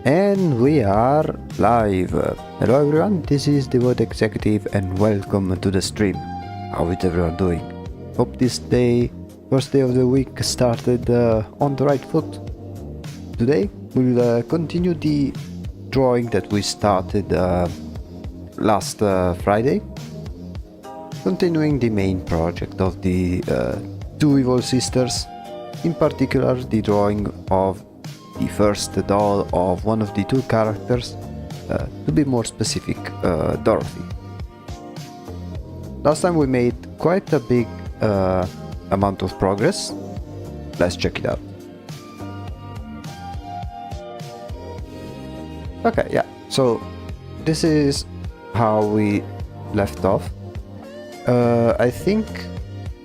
And we are live. Hello everyone, this is the Void Executive and welcome to the stream. How is everyone doing? Hope this day, first day of the week, started on the right foot. Today we'll continue the drawing that we started last Friday. Continuing the main project of the two evil sisters, in particular the drawing of the first doll of one of the two characters, to be more specific, Dorothy. Last time we made quite a big amount of progress. Let's check it out. Okay, yeah, so this is how we left off. I think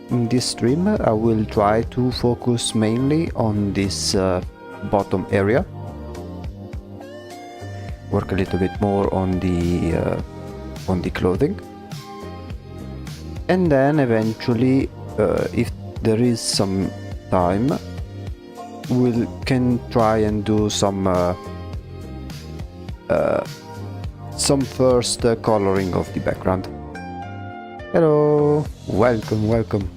in this stream I will try to focus mainly on this bottom area, work a little bit more on the clothing, and then eventually, if there is some time, we can try and do some first coloring of the background. Hello, welcome.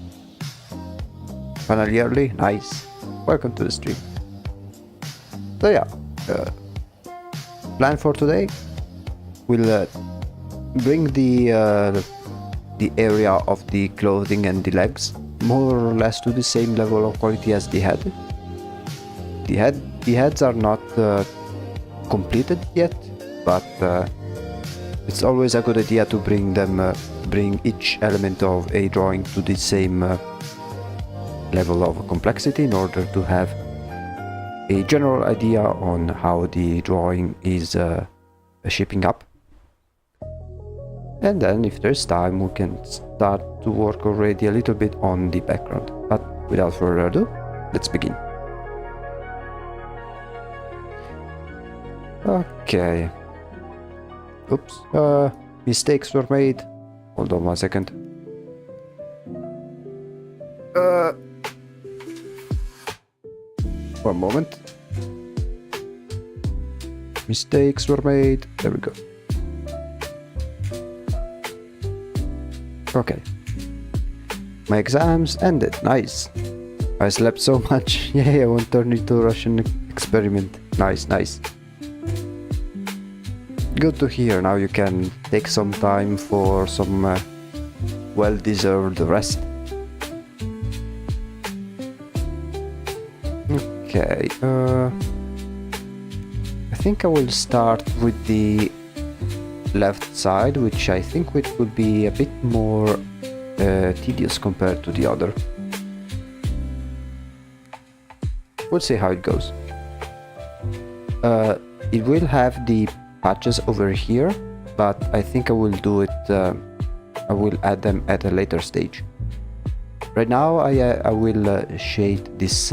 Finally early, nice. Welcome to the stream. So yeah, plan for today, we'll bring the area of the clothing and the legs more or less to the same level of quality as the head. The heads are not completed yet, but it's always a good idea to bring each element of a drawing to the same level of complexity in order to have a general idea on how the drawing is shaping up. And then if there's time we can start to work already a little bit on the background. But without further ado, let's begin. Okay. Oops, mistakes were made. Hold on 1 second. One moment. Mistakes were made. There we go. Okay. My exams ended. Nice. I slept so much. Yay, I won't turn into a Russian experiment. Nice. Good to hear. Now you can take some time for some well-deserved rest. Okay, I think I will start with the left side, which I think it would be a bit more tedious compared to the other. We'll see how it goes. It will have the patches over here, but I think I will do it, I will add them at a later stage. Right now I will shade this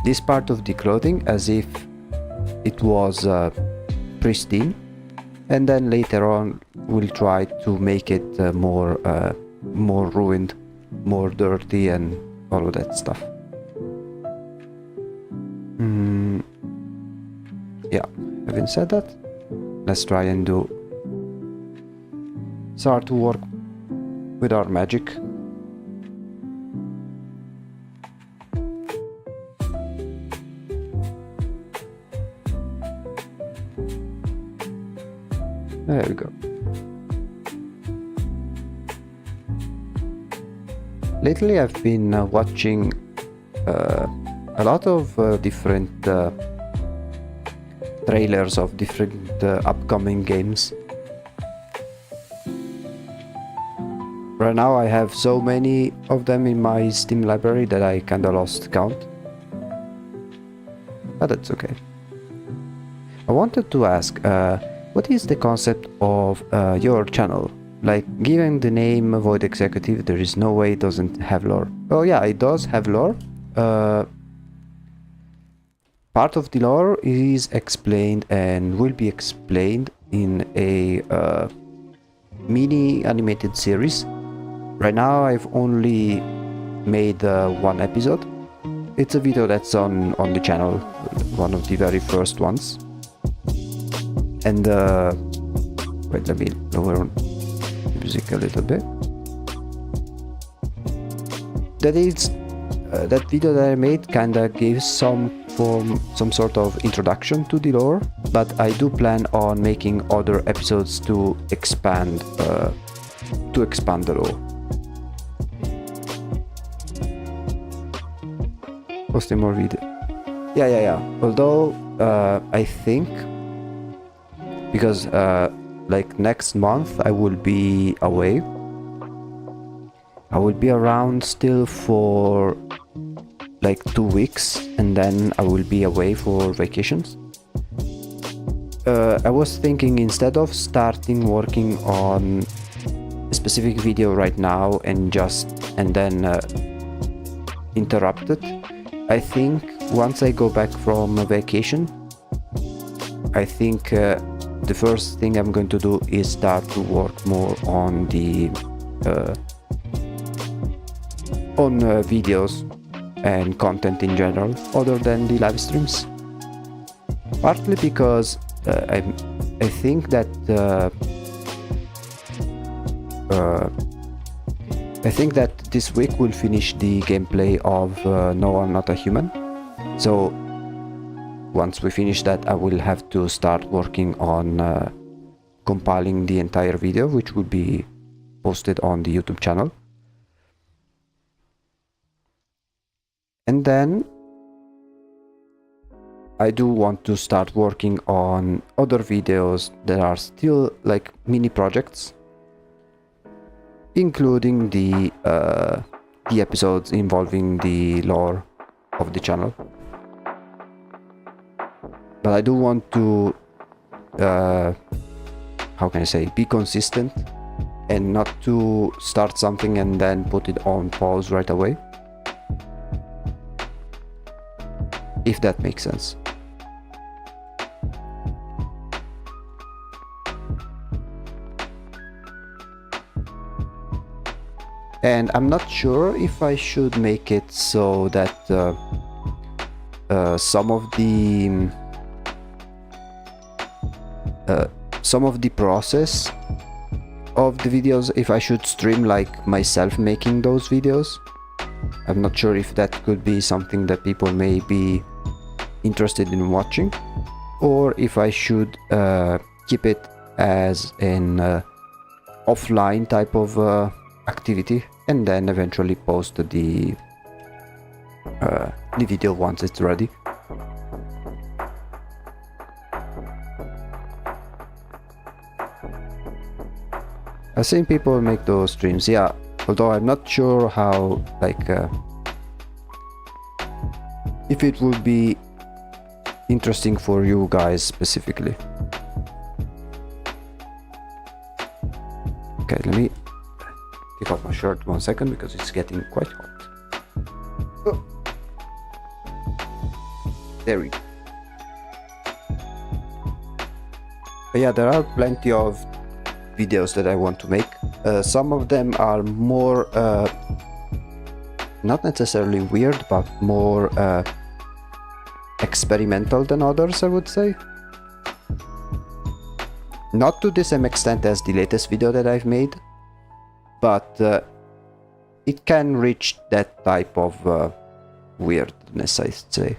this part of the clothing as if it was pristine, and then later on we'll try to make it more ruined, more dirty and all of that stuff. Yeah, having said that, let's try and start to work with our magic. There we go. Lately I've been watching a lot of different trailers of different upcoming games. Right now I have so many of them in my Steam library that I kinda lost count. But that's okay. I wanted to ask, what is the concept of your channel? Like, given the name Void Executive, there is no way it doesn't have lore. Oh yeah, it does have lore. Part of the lore is explained and will be explained in a mini animated series. Right now I've only made one episode, it's a video that's on the channel, one of the very first ones. And wait, let me lower the music a little bit. That is that video that I made kinda gives some sort of introduction to the lore, but I do plan on making other episodes to expand the lore. Posting more video. Yeah. Although I think because like next month I will be away. I will be around still for like 2 weeks, and then I will be away for vacations. I was thinking, instead of starting working on a specific video right now and then interrupt it, I think once I go back from a vacation, I think the first thing I'm going to do is start to work more on the videos and content in general, other than the live streams. Partly because I think that this week we'll finish the gameplay of No, I'm Not a Human. So once we finish that, I will have to start working on compiling the entire video, which will be posted on the YouTube channel. And then I do want to start working on other videos that are still like mini projects, including the episodes involving the lore of the channel. But I do want to how can I say, be consistent and not to start something and then put it on pause right away, if that makes sense. And I'm not sure if I should make it so that some of the process of the videos, if I should stream like myself making those videos. I'm not sure if that could be something that people may be interested in watching, or if I should keep it as an offline type of activity and then eventually post the video once it's ready. I've seen people make those streams, yeah, although I'm not sure how, like, if it would be interesting for you guys specifically. Okay, let me take off my shirt 1 second because it's getting quite hot. Oh. There we go. But yeah, there are plenty of videos that I want to make. Some of them are more not necessarily weird, but more experimental than others, I would say. Not to the same extent as the latest video that I've made, but it can reach that type of weirdness, I'd say.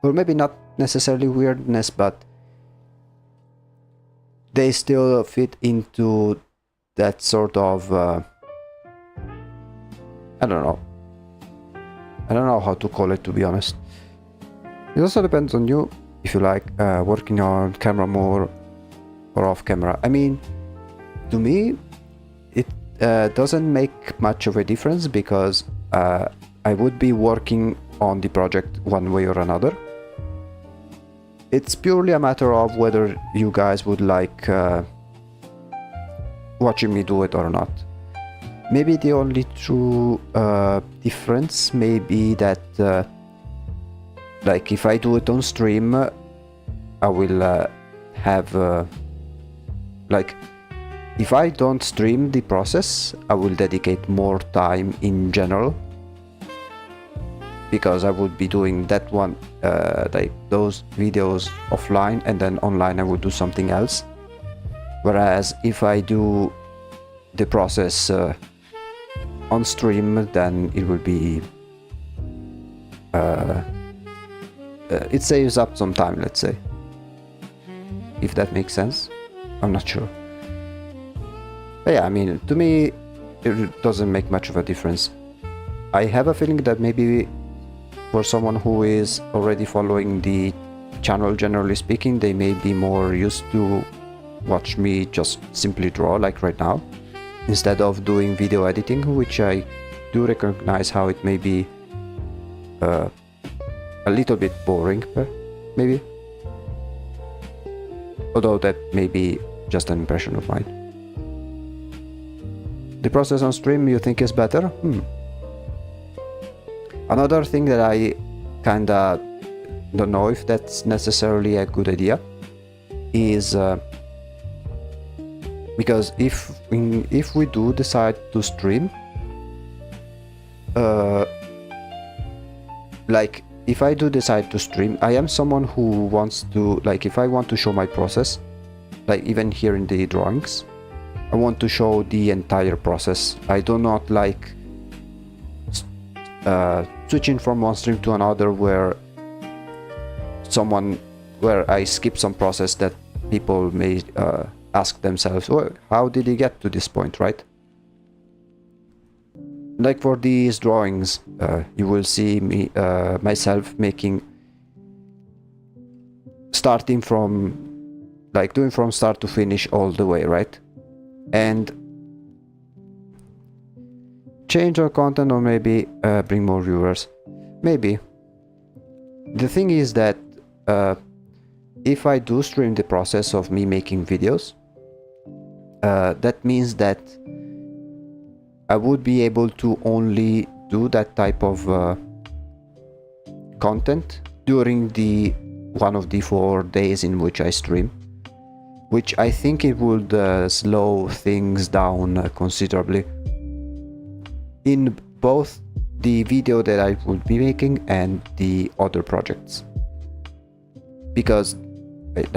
Or maybe not necessarily weirdness, but they still fit into that sort of I don't know how to call it, to be honest. It also depends on you, if you like working on camera more or off camera. I mean, to me it doesn't make much of a difference, because I would be working on the project one way or another. It's purely a matter of whether you guys would like watching me do it or not. Maybe the only true difference may be that like if I do it on stream, I will have like, if I don't stream the process, I will dedicate more time in general. because I would be doing that one, like those videos offline, and then online I would do something else. Whereas if I do the process on stream, then it will be it saves up some time, let's say, if that makes sense. I'm not sure, but yeah, I mean, to me it doesn't make much of a difference. I have a feeling that maybe for someone who is already following the channel, generally speaking, they may be more used to watch me just simply draw like right now, instead of doing video editing, which I do recognize how it may be a little bit boring, maybe. Although that may be just an impression of mine. The process on stream you think is better? Another thing that I kinda don't know if that's necessarily a good idea is because if we do decide to stream, like if I do decide to stream, I am someone who wants to, like, if I want to show my process, like even here in the drawings, I want to show the entire process. I do not like switching from one stream to another where I skip some process that people may ask themselves, oh, how did he get to this point, right? Like for these drawings, you will see me myself starting from, like, doing from start to finish all the way, right? And change our content, or maybe bring more viewers, maybe. The thing is that if I do stream the process of me making videos, that means that I would be able to only do that type of content during the one of the 4 days in which I stream, which I think it would slow things down considerably in both the video that I would be making and the other projects. Because wait,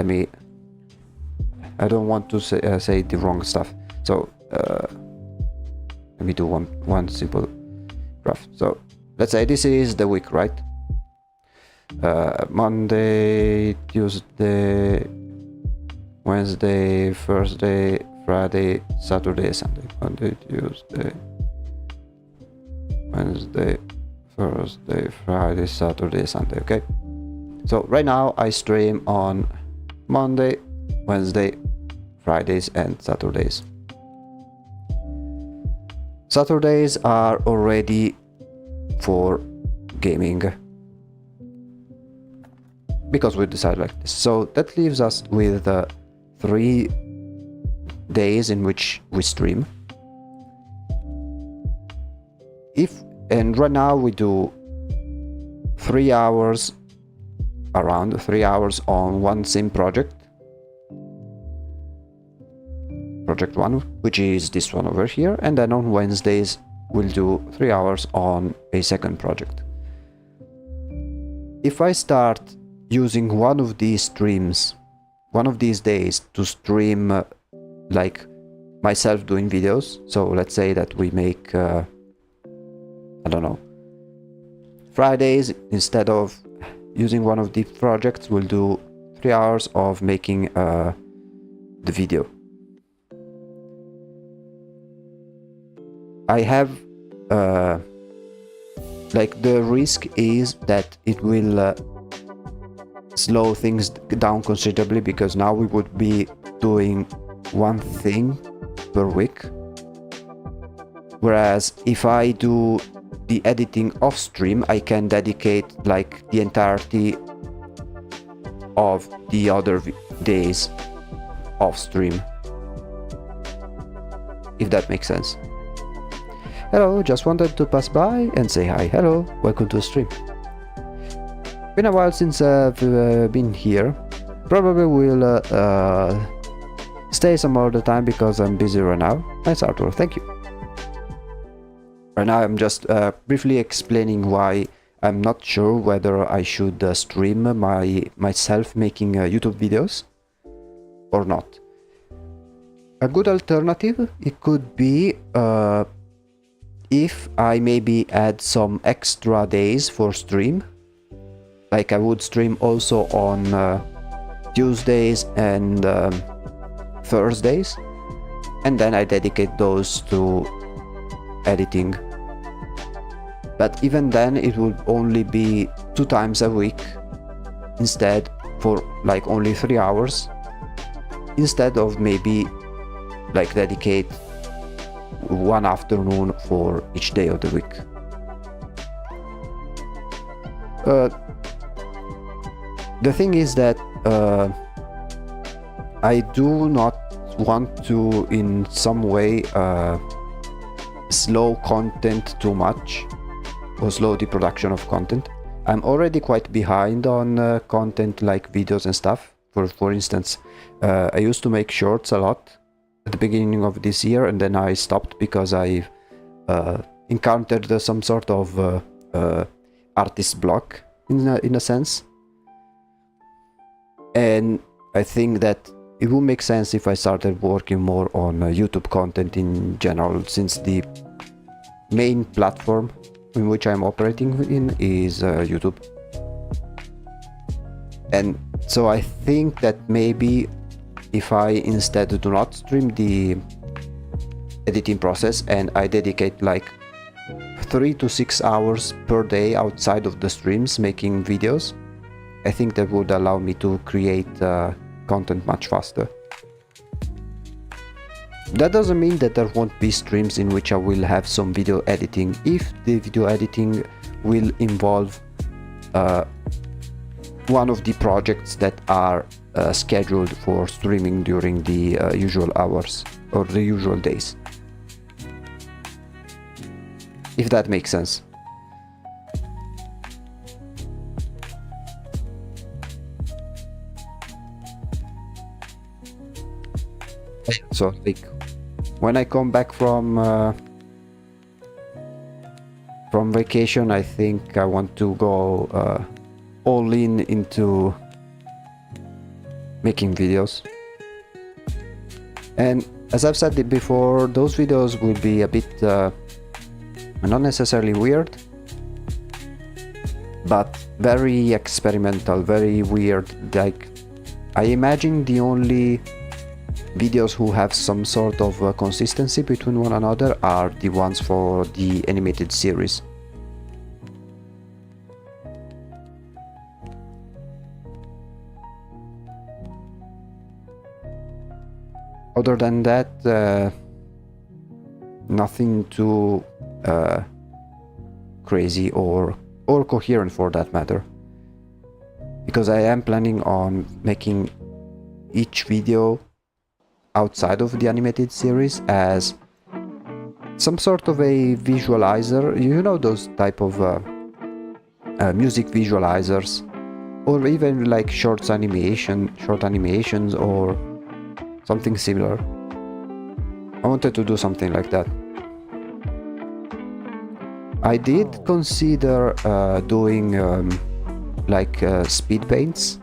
I don't want to say the wrong stuff, so let me do one simple graph. So let's say this is the week, right? Monday, Tuesday, Wednesday, Thursday, Friday, Saturday, Sunday. Monday, Tuesday, Wednesday, Thursday, Friday, Saturday, Sunday. Okay, so right now I stream on Monday, Wednesday, Fridays and Saturdays. Saturdays are already for gaming, because we decide like this. So that leaves us with 3 days in which we stream. And right now we do 3 hours, around 3 hours on one sim project. Project 1, which is this one over here, and then on Wednesdays we'll do 3 hours on a second project. If I start using one of these streams, one of these days, to stream like myself doing videos, so let's say that we make I don't know, Fridays, instead of using one of the projects, we'll do 3 hours of making the video. I have like, the risk is that it will slow things down considerably, because now we would be doing one thing per week, whereas if I do the editing off stream, I can dedicate like the entirety of the other days off stream, if that makes sense. Hello, just wanted to pass by and say hi. Hello, welcome to the stream. Been a while since I've been here. Probably will stay some more of the time because I'm busy right now. Nice artwork, thank you. Right now I'm just briefly explaining why I'm not sure whether I should stream myself making YouTube videos or not. A good alternative, it could be if I maybe add some extra days for stream. Like I would stream also on Tuesdays and Thursdays, and then I dedicate those to editing. But even then it would only be 2 times a week instead, for like only 3 hours, instead of maybe like dedicate 1 afternoon for each day of the week. The thing is that I do not want to in some way slow content too much, or slow the production of content. I'm already quite behind on content like videos and stuff. For instance, I used to make shorts a lot at the beginning of this year, and then I stopped because I encountered some sort of artist block in a sense. And I think that it would make sense if I started working more on YouTube content in general, since the main platform in which I'm operating in is YouTube. And so I think that maybe if I instead do not stream the editing process and I dedicate like 3 to 6 hours per day outside of the streams making videos, I think that would allow me to create content much faster. That doesn't mean that there won't be streams in which I will have some video editing, if the video editing will involve one of the projects that are scheduled for streaming during the usual hours or the usual days. If that makes sense. So like when I come back from vacation, I think I want to go all in into making videos. And as I've said it before, those videos will be a bit not necessarily weird, but very experimental, very weird. Like I imagine the only videos who have some sort of consistency between one another are the ones for the animated series. Other than that, nothing too crazy or coherent for that matter, because I am planning on making each video outside of the animated series as some sort of a visualizer, you know, those type of music visualizers, or even like short animations or something similar. I wanted to do something like that. I did consider doing like speed paints,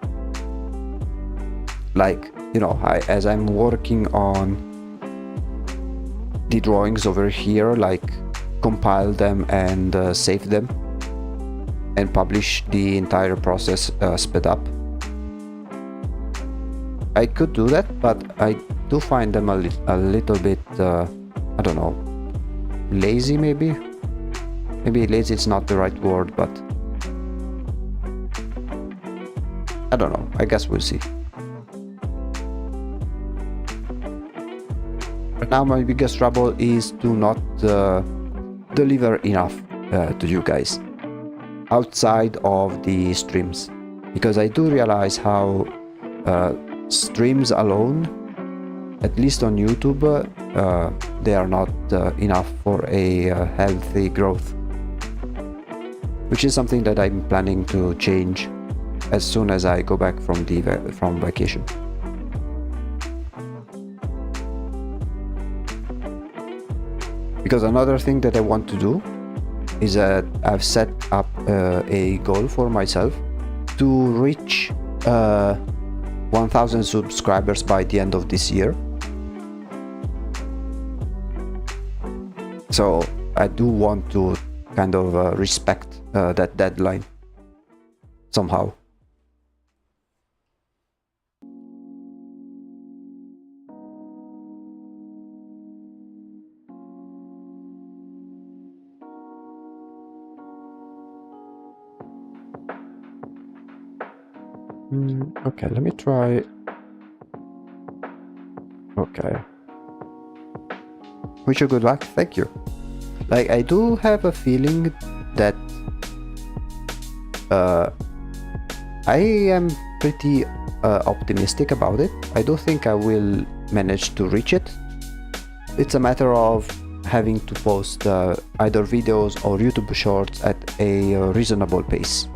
like, you know, as I'm working on the drawings over here, like compile them and save them and publish the entire process sped up. I could do that, but I do find them a little bit, I don't know, lazy maybe? Maybe lazy is not the right word, but I don't know, I guess we'll see. Now my biggest trouble is to not deliver enough to you guys outside of the streams, because I do realize how streams alone, at least on YouTube, they are not enough for a healthy growth, which is something that I'm planning to change as soon as I go back from vacation. Because another thing that I want to do is that I've set up a goal for myself to reach 1000 subscribers by the end of this year. So I do want to kind of respect that deadline somehow. Okay, let me try. Okay. Wish you good luck. Thank you. Like, I do have a feeling that I am pretty optimistic about it. I do think I will manage to reach it. It's a matter of having to post either videos or YouTube shorts at a reasonable pace,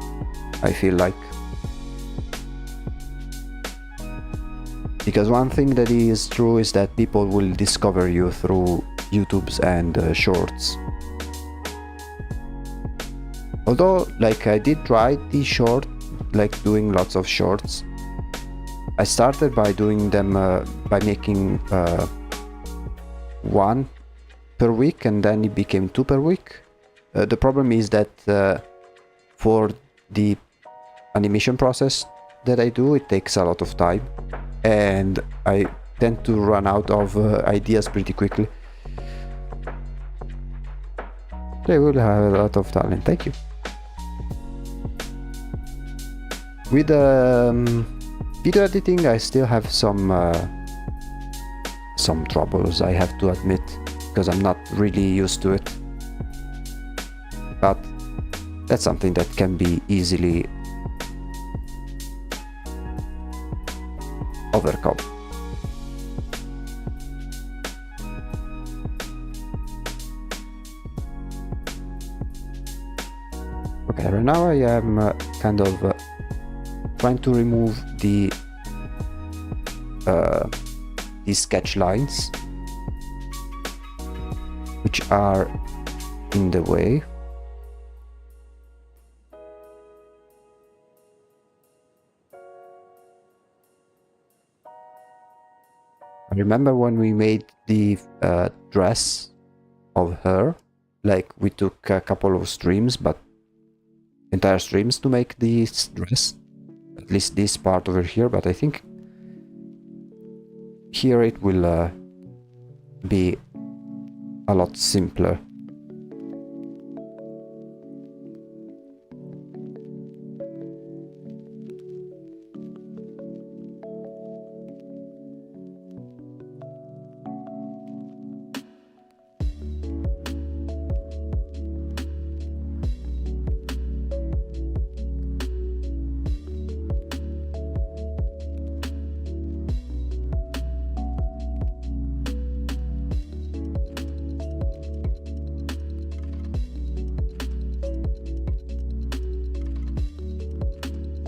I feel like. Because one thing that is true is that people will discover you through YouTubes and shorts. Although, like, I did try the short, like doing lots of shorts. I started by doing them by making one per week, and then it became 2 per week. The problem is that for the animation process that I do, it takes a lot of time, and I tend to run out of ideas pretty quickly. They will have a lot of talent. Thank you. With video editing, I still have some troubles, I have to admit, because I'm not really used to it. But that's something that can be easily overcome. Okay, right now I am kind of trying to remove the sketch lines which are in the way. I remember when we made the dress of her, like we took a couple of streams, but entire streams to make this dress, at least this part over here, but I think here it will be a lot simpler.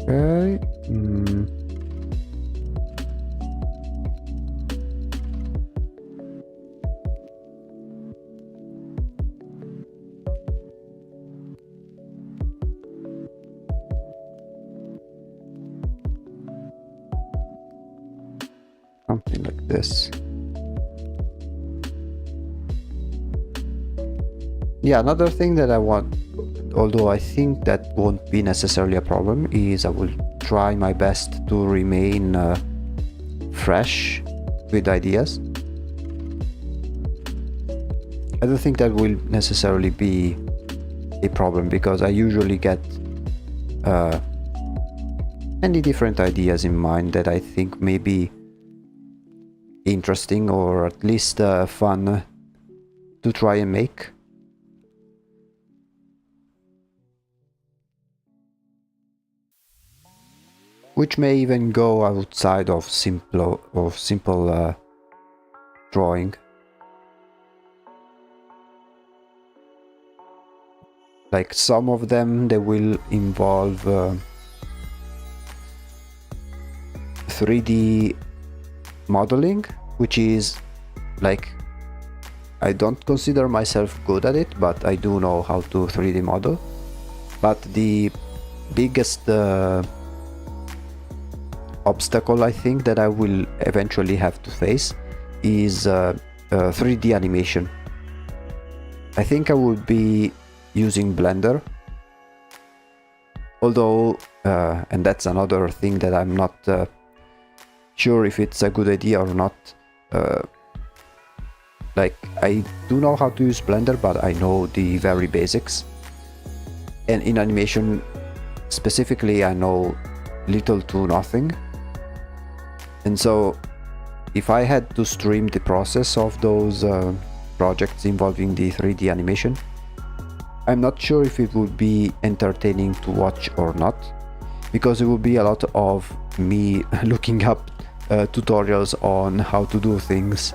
Okay. Something like this. Yeah, another thing that I want, although I think that won't be necessarily a problem, is I will try my best to remain fresh with ideas. I don't think that will necessarily be a problem, because I usually get many different ideas in mind that I think may be interesting, or at least fun to try and make. Which may even go outside of simple drawing. Like some of them, they will involve 3D modeling, which is like I don't consider myself good at it, but I do know how to 3D model. But the biggest obstacle I think that I will eventually have to face is 3D animation. I think I will be using Blender, although, and that's another thing that I'm not sure if it's a good idea or not. Like, I do know how to use Blender, but I know the very basics. And in animation specifically, I know little to nothing. And so if I had to stream the process of those projects involving the 3D animation, I'm not sure if it would be entertaining to watch or not, because it would be a lot of me looking up tutorials on how to do things,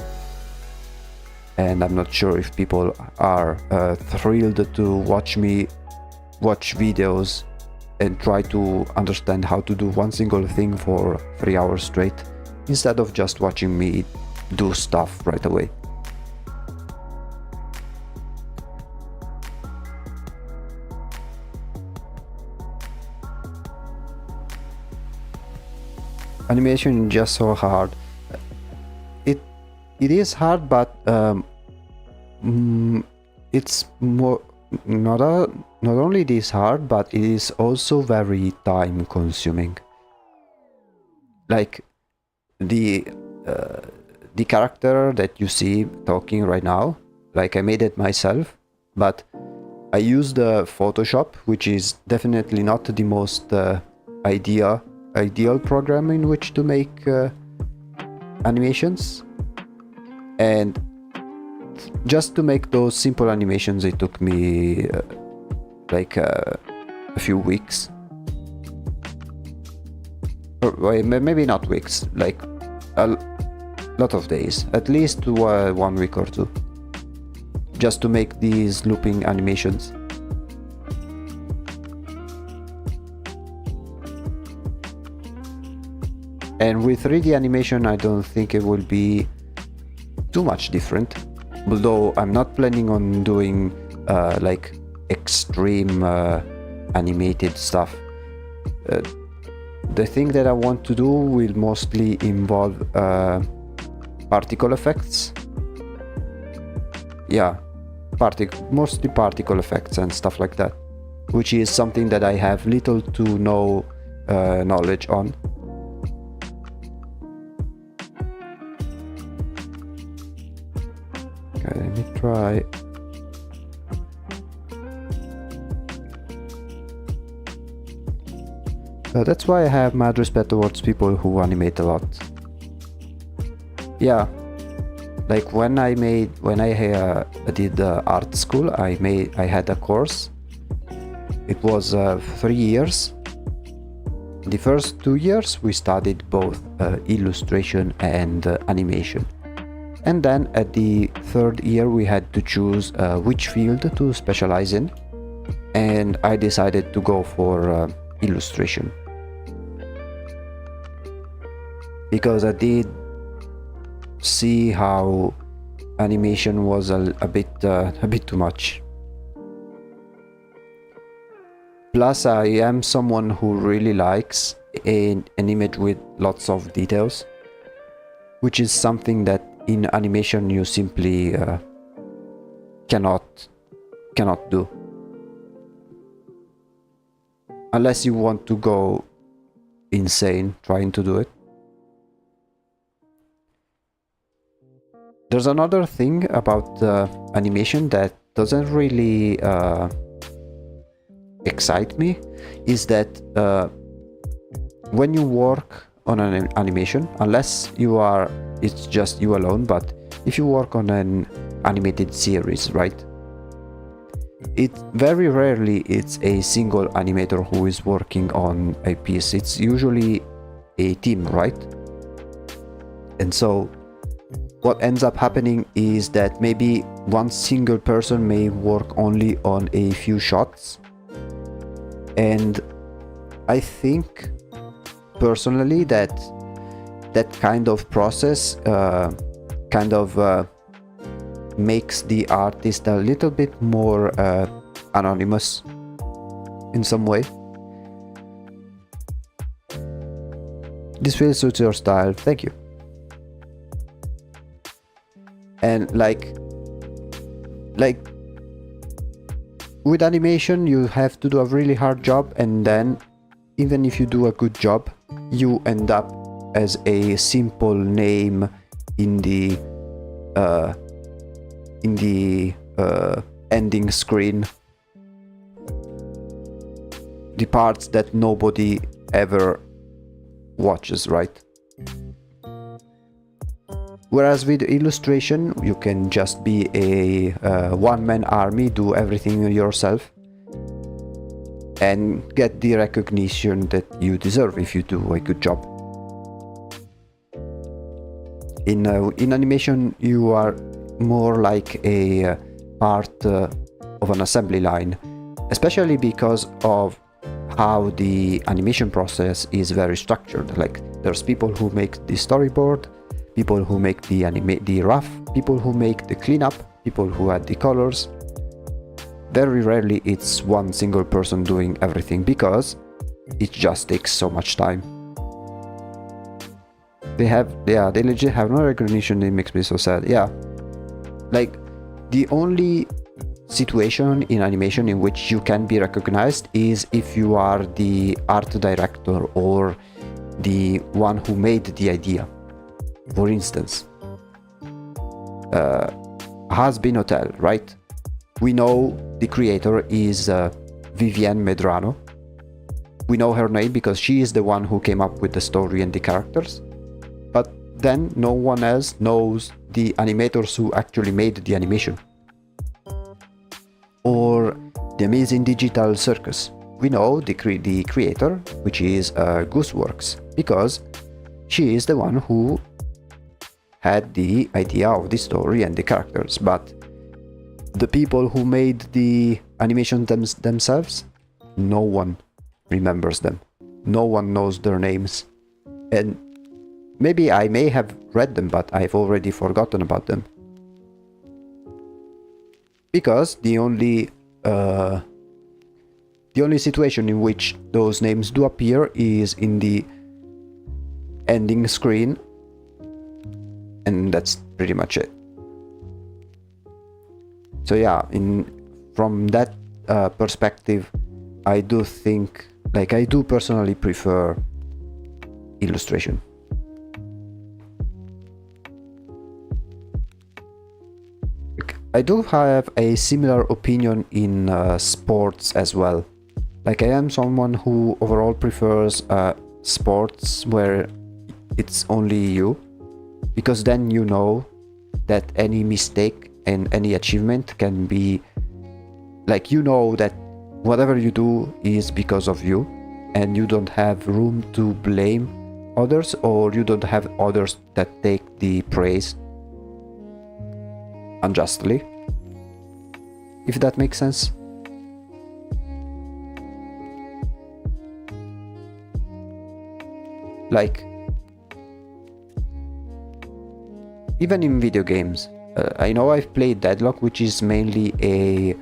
and I'm not sure if people are thrilled to watch me watch videos and try to understand how to do one single thing for 3 hours straight, instead of just watching me do stuff right away. Animation is just so hard. It is hard, but it's more not only it is hard, but it is also very time consuming. Like the character that you see talking right now, like I made it myself, but I used Photoshop, which is definitely not the most ideal program in which to make animations. And just to make those simple animations, it took me like a few weeks, or maybe not weeks, like a lot of days, at least 1 week or 2, just to make these looping animations. And with 3D animation, I don't think it will be too much different, although I'm not planning on doing like extreme animated stuff. The thing that I want to do will mostly involve particle effects. Yeah, mostly particle effects and stuff like that, which is something that I have little to no knowledge on. Okay, let me try. That's why I have mad respect towards people who animate a lot. Yeah, like when I did art school, I had a course. It was 3 years. The first 2 years we studied both illustration and animation. And then at the 3rd year we had to choose which field to specialize in, and I decided to go for illustration, because I did see how animation was a bit too much. Plus, I am someone who really likes an image with lots of details, which is something that in animation you simply cannot do, unless you want to go insane trying to do it. There's another thing about animation that doesn't really excite me, is that when you work on an animation, unless it's just you alone, but if you work on an animated series, right, it very rarely it's a single animator who is working on a piece. It's usually a team, right? And so what ends up happening is that maybe one single person may work only on a few shots, and I think personally that kind of process kind of makes the artist a little bit more anonymous in some way. This will suit your style, thank you. And like with animation, you have to do a really hard job, and then even if you do a good job, you end up as a simple name in the ending screen, the parts that nobody ever watches, right? Whereas with illustration, you can just be a one-man army, do everything yourself, and get the recognition that you deserve if you do a good job. In animation, you are more like a part of an assembly line, especially because of how the animation process is very structured. Like, there's people who make the storyboard, people who make the rough, people who make the cleanup, people who add the colors. Very rarely it's one single person doing everything, because it just takes so much time. They legit have no recognition. It makes me so sad. Yeah, like the only situation in animation in which you can be recognized is if you are the art director or the one who made the idea. For instance, Hazbin Hotel, right? We know the creator is Vivienne Medrano. We know her name because she is the one who came up with the story and the characters. But then no one else knows the animators who actually made the animation. Or the Amazing Digital Circus. We know the creator, which is Gooseworks, because she is the one who had the idea of the story and the characters. But the people who made the animation themselves, no one remembers them. No one knows their names. And maybe I may have read them, but I've already forgotten about them. Because the only situation in which those names do appear is in the ending screen, and that's pretty much it. So yeah, from that perspective, I do think, like, I do personally prefer illustration. I do have a similar opinion in sports as well. Like, I am someone who overall prefers sports where it's only you, because then you know that any mistake and any achievement can be, like, you know that whatever you do is because of you, and you don't have room to blame others, or you don't have others that take the praise unjustly, if that makes sense. Like, even in video games, I know I've played Deadlock, which is mainly a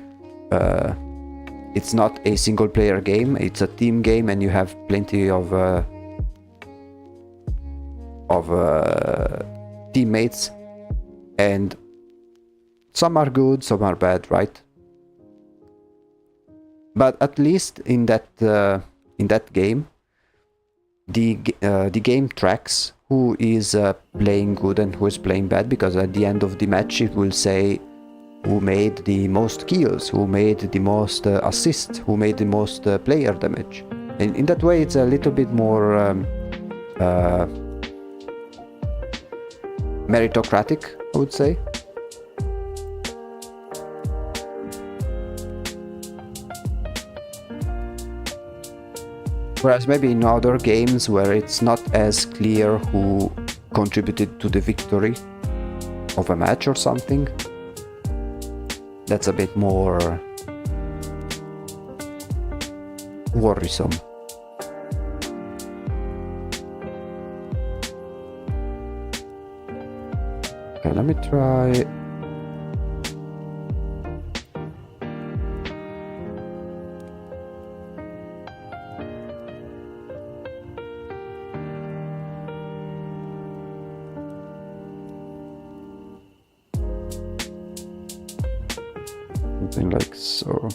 it's not a single player game, it's a team game, and you have plenty of teammates, and some are good, some are bad, right? But at least in that game, the game tracks who is playing good and who is playing bad, because at the end of the match it will say who made the most kills, who made the most assists, who made the most player damage. And in that way, it's a little bit more meritocratic, I would say. Whereas maybe in other games where it's not as clear who contributed to the victory of a match or something, that's a bit more worrisome. Okay, let me try Something like so.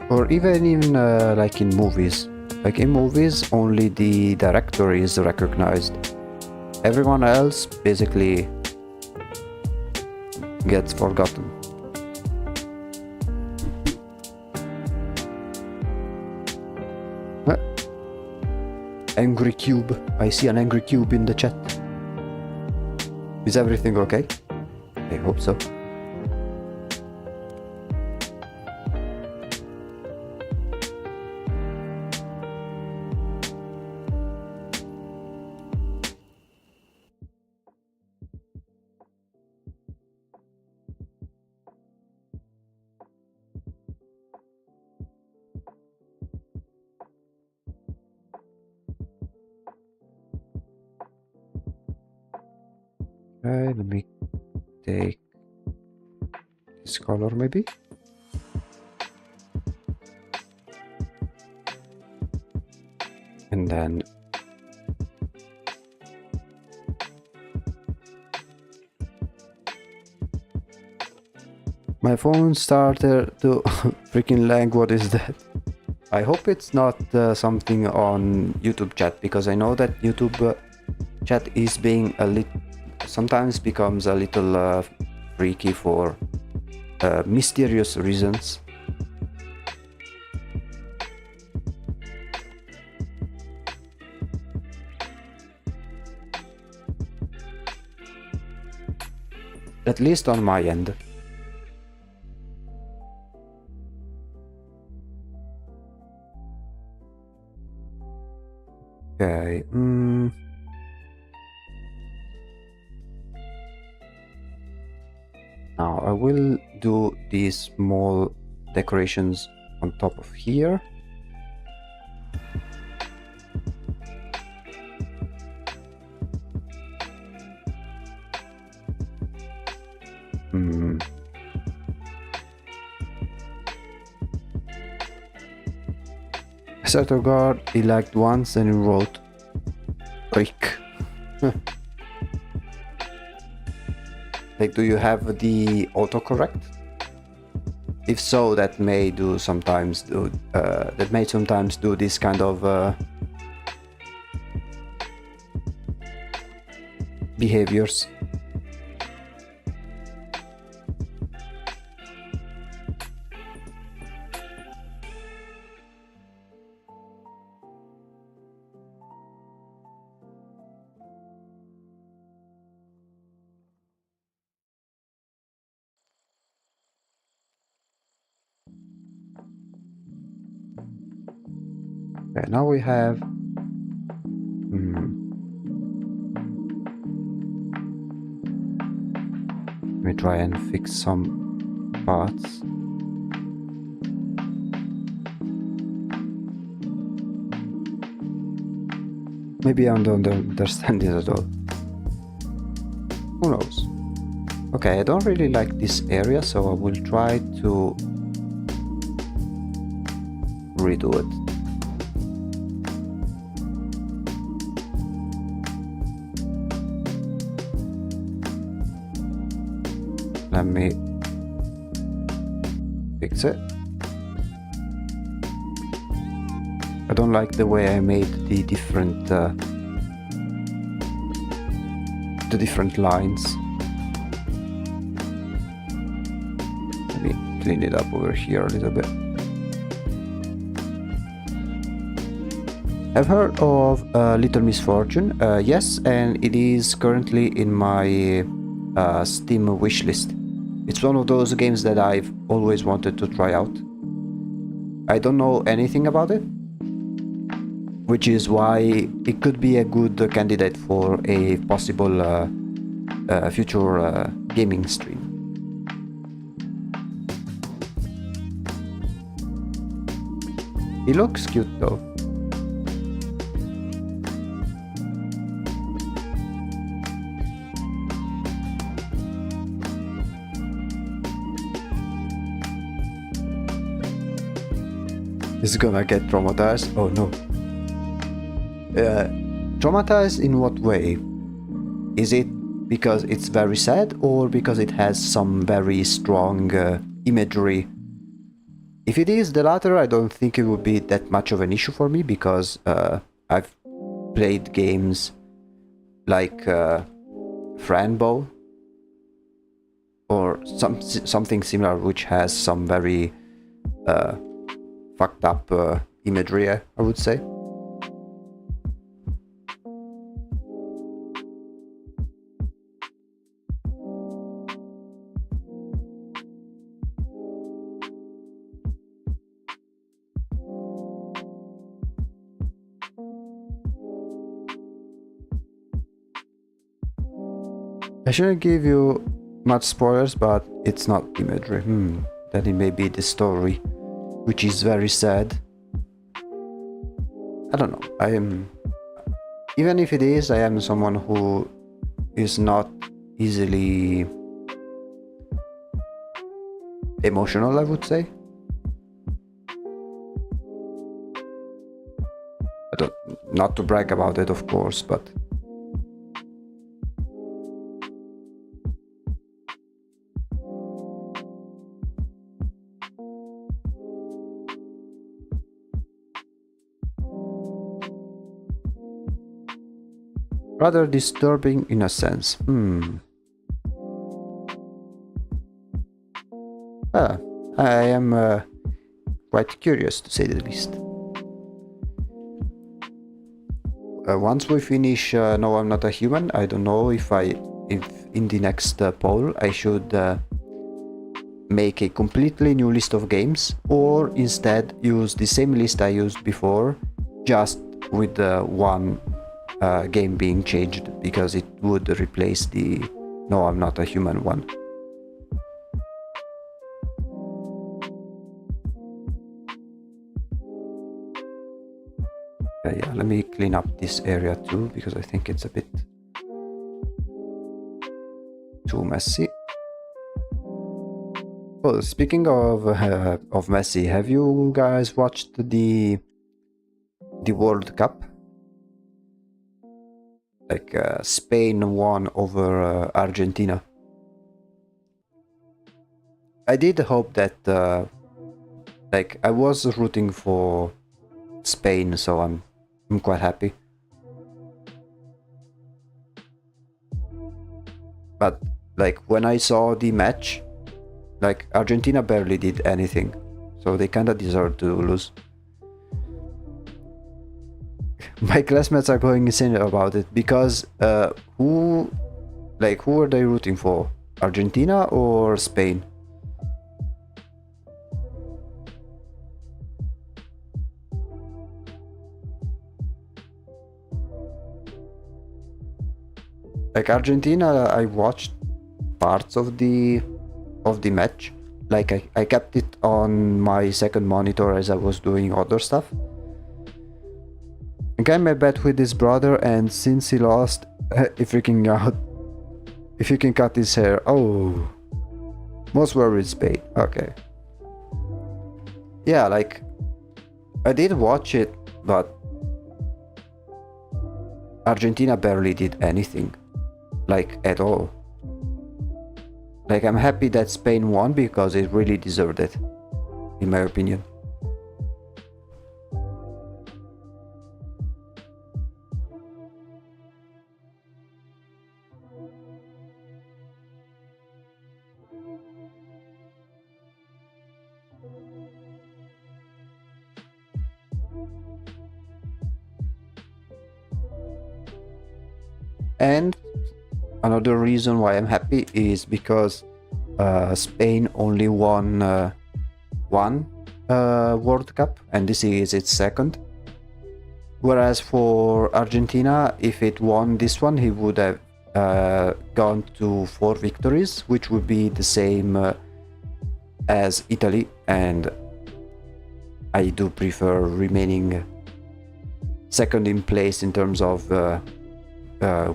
Or even in like in movies. Like in movies, only the director is recognized. Everyone else basically gets forgotten. Angry cube. I see an angry cube in the chat. Is everything okay? I hope so. Okay, let me take this color maybe. And then my phone started to freaking lag. What is that? I hope it's not something on YouTube chat, because I know that YouTube chat is being a little, sometimes becomes a little freaky for mysterious reasons. At least on my end. Okay. Now I will do these small decorations on top of here. Setter guard, he lagged once and he wrote brick. Like, do you have the autocorrect? If so, that may do sometimes do this kind of behaviors. Okay, now we have let me try and fix some parts. Maybe I don't understand it at all. Who knows? Okay, I don't really like this area, so I will try to redo it. Let me fix it. I don't like the way I made the different lines. Let me clean it up over here a little bit. I've heard of Little Misfortune, yes, and it is currently in my Steam wishlist. It's one of those games that I've always wanted to try out. I don't know anything about it, which is why it could be a good candidate for a possible future gaming stream. He looks cute though. is gonna get traumatized. Oh no. Traumatized in what way? Is it because it's very sad or because it has some very strong imagery? If it is the latter, I don't think it would be that much of an issue for me because I've played games like Franbo or something similar which has some very fucked up imagery, I would say. I shouldn't give you much spoilers, but it's not imagery. Then it may be the story, which is very sad. I don't know. Even if it is, I am someone who is not easily emotional, I would say. Not to brag about it, of course, but rather disturbing in a sense. I am quite curious, to say the least. Once we finish No, I'm Not a Human, I don't know if in the next poll I should make a completely new list of games or instead use the same list I used before, just with one game being changed, because it would replace the No, I'm Not a Human one. Yeah, let me clean up this area too, because I think it's a bit too messy. Well, speaking of messy, have you guys watched the World Cup? Like Spain won over Argentina. I did hope that like I was rooting for Spain, so I'm quite happy. But like when I saw the match, like Argentina barely did anything, so they kind of deserved to lose. My classmates are going insane about it because who are they rooting for? Argentina or Spain? Like Argentina, I watched parts of the match. Like I kept it on my second monitor as I was doing other stuff. I got my bet with his brother, and since he lost, he freaking out. If you can cut his hair. Oh, most worried Spain. Okay. Yeah, like I did watch it, but Argentina barely did anything, like at all. Like I'm happy that Spain won because it really deserved it, in my opinion. And another reason why I'm happy is because Spain only won one World Cup, and this is its second. Whereas for Argentina, if it won this one, he would have gone to 4 victories, which would be the same as Italy, and I do prefer remaining second in place in terms of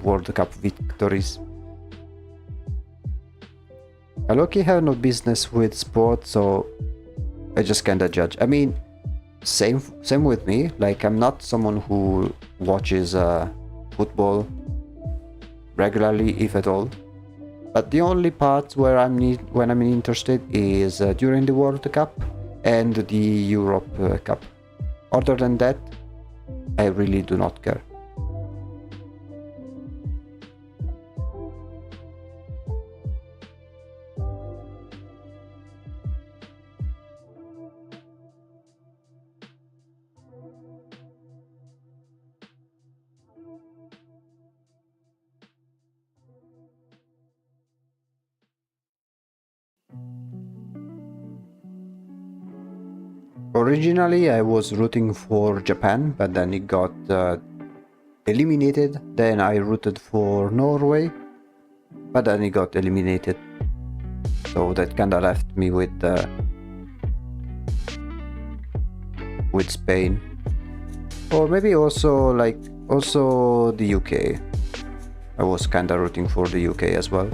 World Cup victories. I low-key have no business with sport, so I just kinda judge. I mean, same with me. Like, I'm not someone who watches football regularly, if at all. But the only part where when I'm interested is during the World Cup and the Europe Cup. Other than that, I really do not care. Originally, I was rooting for Japan, but then it got eliminated. Then I rooted for Norway, but then it got eliminated. So that kind of left me with Spain, or maybe also the UK. I was kind of rooting for the UK as well.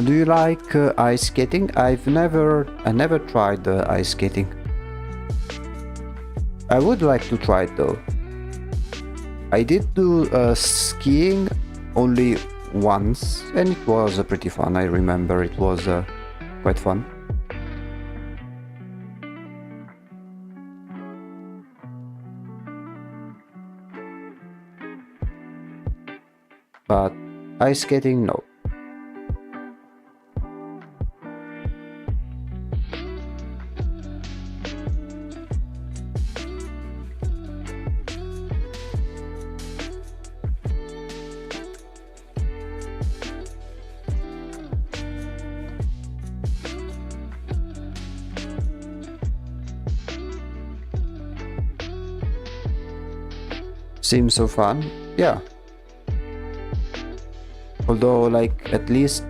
Do you like ice skating? I never tried ice skating. I would like to try it though. I did do skiing only once, and it was pretty fun. I remember it was quite fun. But ice skating, no. Seems so fun, yeah. Although, like, at least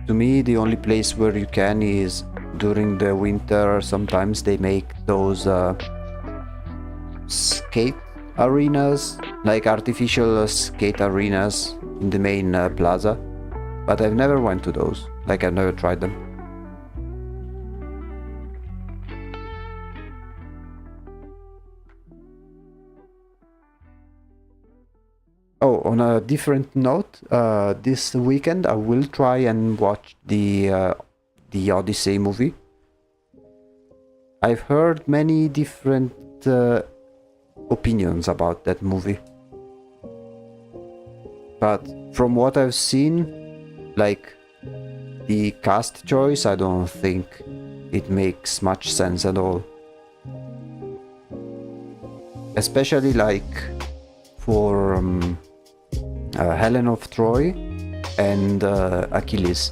to me, the only place where you can is during the winter. Sometimes they make those skate arenas, like artificial skate arenas in the main plaza. But I've never went to those, like I've never tried them. Oh, on a different note, this weekend I will try and watch the Odyssey movie. I've heard many different opinions about that movie, but from what I've seen, like the cast choice, I don't think it makes much sense at all. Especially like for Helen of Troy and Achilles.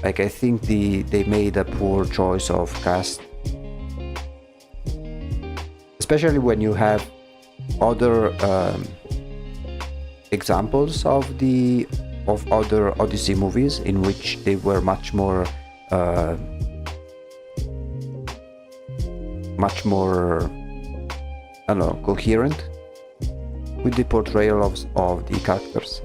Like, I think they made a poor choice of cast, especially when you have other examples of other Odyssey movies in which they were much more I don't know, coherent with the portrayal of the characters.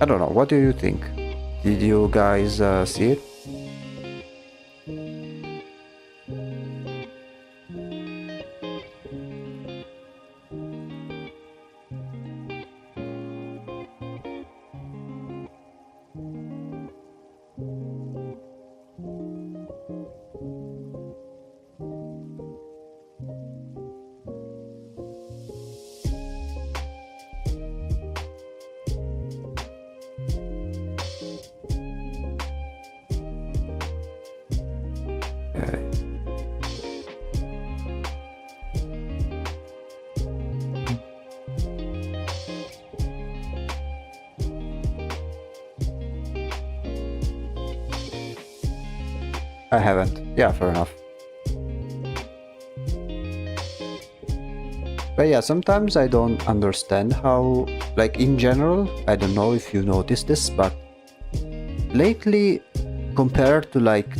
I don't know, what do you think? Did you guys see it? I haven't. Yeah, fair enough. But yeah, sometimes I don't understand how, like in general, I don't know if you noticed this, but lately, compared to like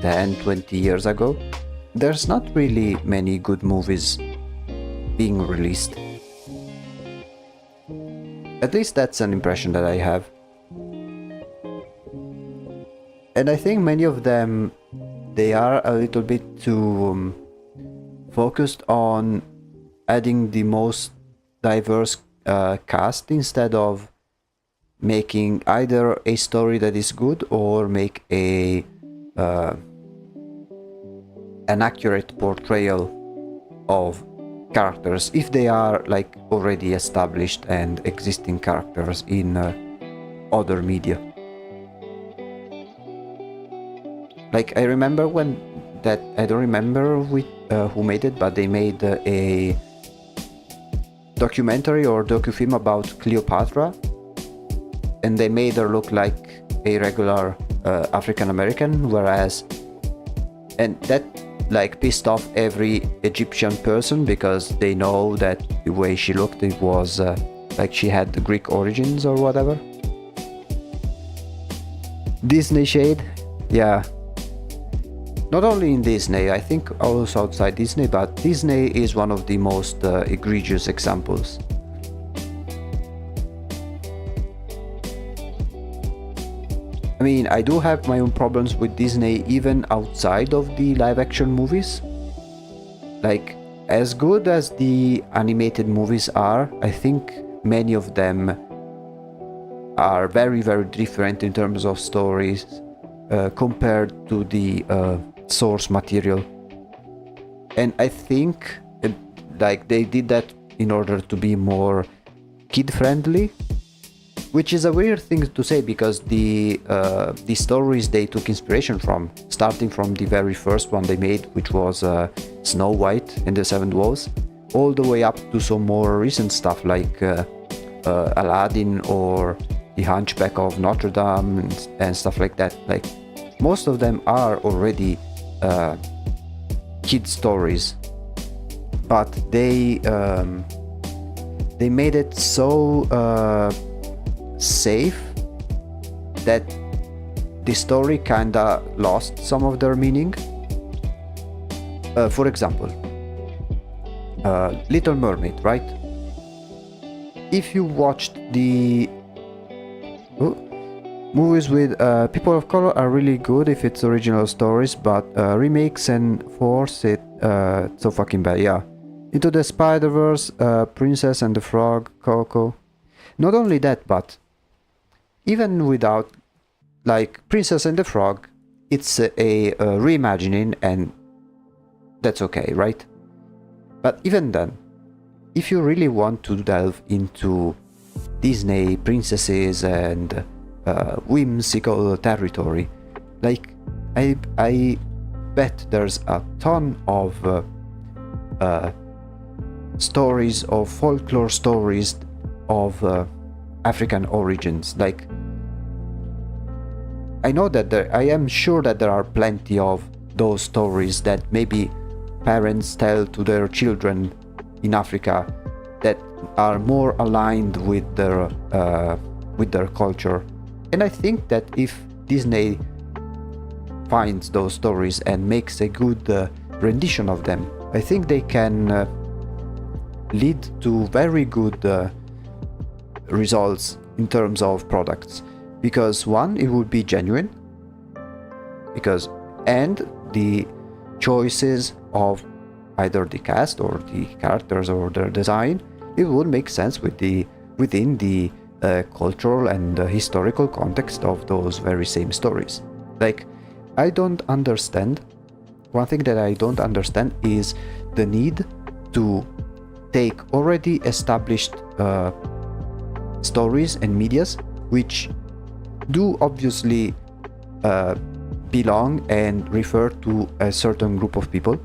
10, 20 years ago, there's not really many good movies being released. At least that's an impression that I have. And I think many of them, they are a little bit too focused on adding the most diverse cast instead of making either a story that is good or make a an accurate portrayal of characters if they are like already established and existing characters in other media. Like I remember when that, I don't remember who made it, but they made a documentary or docufilm about Cleopatra, and they made her look like a regular African American, and that like pissed off every Egyptian person because they know that the way she looked, it was like she had the Greek origins or whatever. Disney shade, yeah. Not only in Disney, I think also outside Disney, but Disney is one of the most egregious examples. I mean, I do have my own problems with Disney even outside of the live-action movies. Like, as good as the animated movies are, I think many of them are very, very different in terms of stories compared to the source material. And I think like they did that in order to be more kid-friendly, which is a weird thing to say because the stories they took inspiration from, starting from the very first one they made, which was Snow White and the Seven Dwarfs, all the way up to some more recent stuff like Aladdin or The Hunchback of Notre Dame and stuff like that. Like most of them are already kid stories, but they made it so safe that the story kinda lost some of their meaning. For example, Little Mermaid, right? If you watched the movies with people of color are really good if it's original stories, but remakes and force it so fucking bad. Yeah, Into the Spider-Verse, Princess and the Frog, Coco. Not only that, but even without like Princess and the Frog, it's a reimagining, and that's okay, right? But even then, if you really want to delve into Disney princesses and whimsical territory, like I bet there's a ton of stories, of folklore stories of African origins. Like I know that I am sure that there are plenty of those stories that maybe parents tell to their children in Africa that are more aligned with their culture. And I think that if Disney finds those stories and makes a good rendition of them, I think they can lead to very good results in terms of products. Because one, it would be genuine, and the choices of either the cast or the characters or their design, it would make sense within the cultural and historical context of those very same stories. Like, I don't understand. One thing that I don't understand is the need to take already established stories and medias, which do obviously belong and refer to a certain group of people,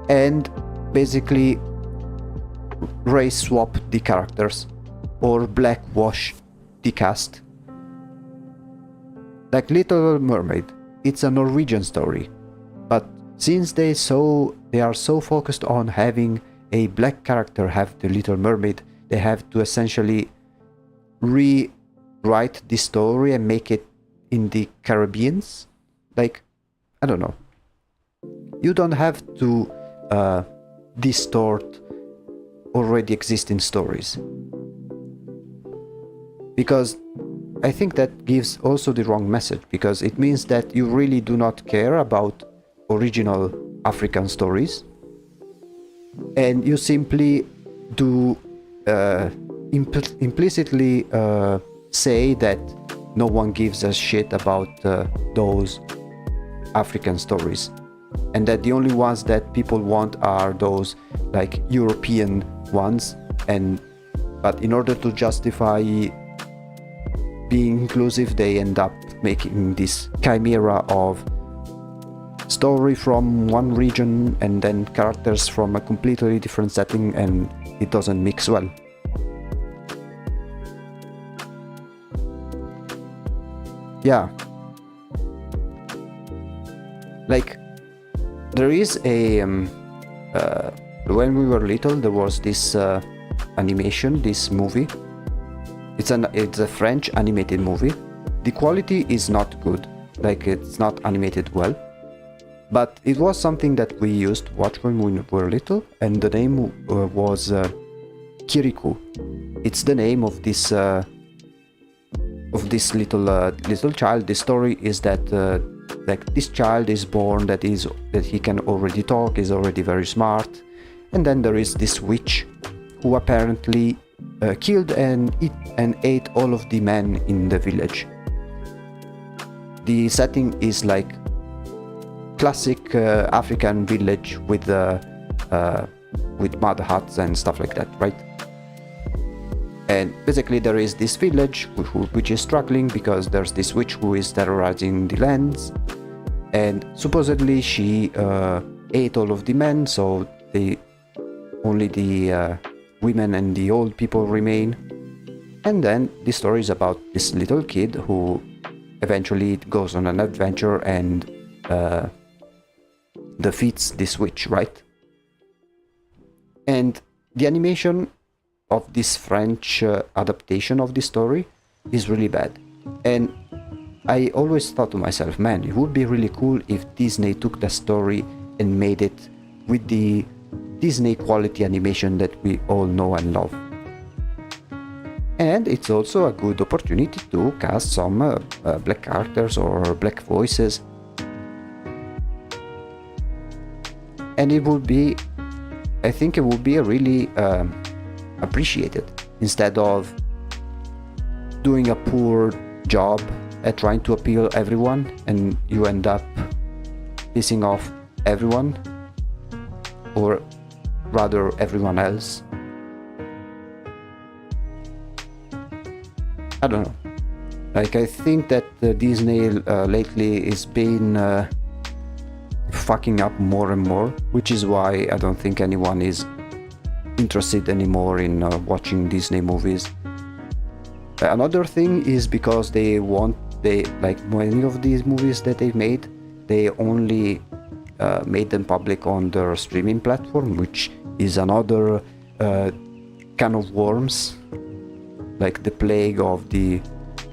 and basically race swap the characters or blackwash the cast. Like Little Mermaid, it's a Norwegian story. But since they are so focused on having a black character have the Little Mermaid, they have to essentially rewrite the story and make it in the Caribbeans. Like, I don't know. You don't have to distort already existing stories, because I think that gives also the wrong message, because it means that you really do not care about original African stories, and you simply do implicitly say that no one gives a shit about those African stories, and that the only ones that people want are those like European ones. But in order to justify being inclusive, they end up making this chimera of story from one region and then characters from a completely different setting, and it doesn't mix well. Yeah, like there is a when we were little, there was this animation, this movie. It's a French animated movie. The quality is not good, like it's not animated well, but it was something that we used to watch when we were little, and the name was Kirikou. It's the name of this little child. The story is that like this child is born that he can already talk, is already very smart, and then there is this witch who apparently killed and ate all of the men in the village. The setting is like classic African village with mud huts and stuff like that, right? And basically there is this village which is struggling because there's this witch who is terrorizing the lands, and supposedly she ate all of the men, so only the women and the old people remain. And then the story is about this little kid who eventually goes on an adventure and defeats this witch, right? And the animation of this French adaptation of the story is really bad. And I always thought to myself, man, it would be really cool if Disney took the story and made it with the Disney quality animation that we all know and love. And it's also a good opportunity to cast some black characters or black voices. And it would be, I think it would be a really appreciated, instead of doing a poor job at trying to appeal everyone and you end up pissing off everyone, or rather everyone else. I don't know. Like, I think that Disney lately is been fucking up more and more, which is why I don't think anyone is interested anymore in watching Disney movies. Another thing is because they like many of these movies that they've made, they only made them public on their streaming platform, which is another can of worms, like the plague of the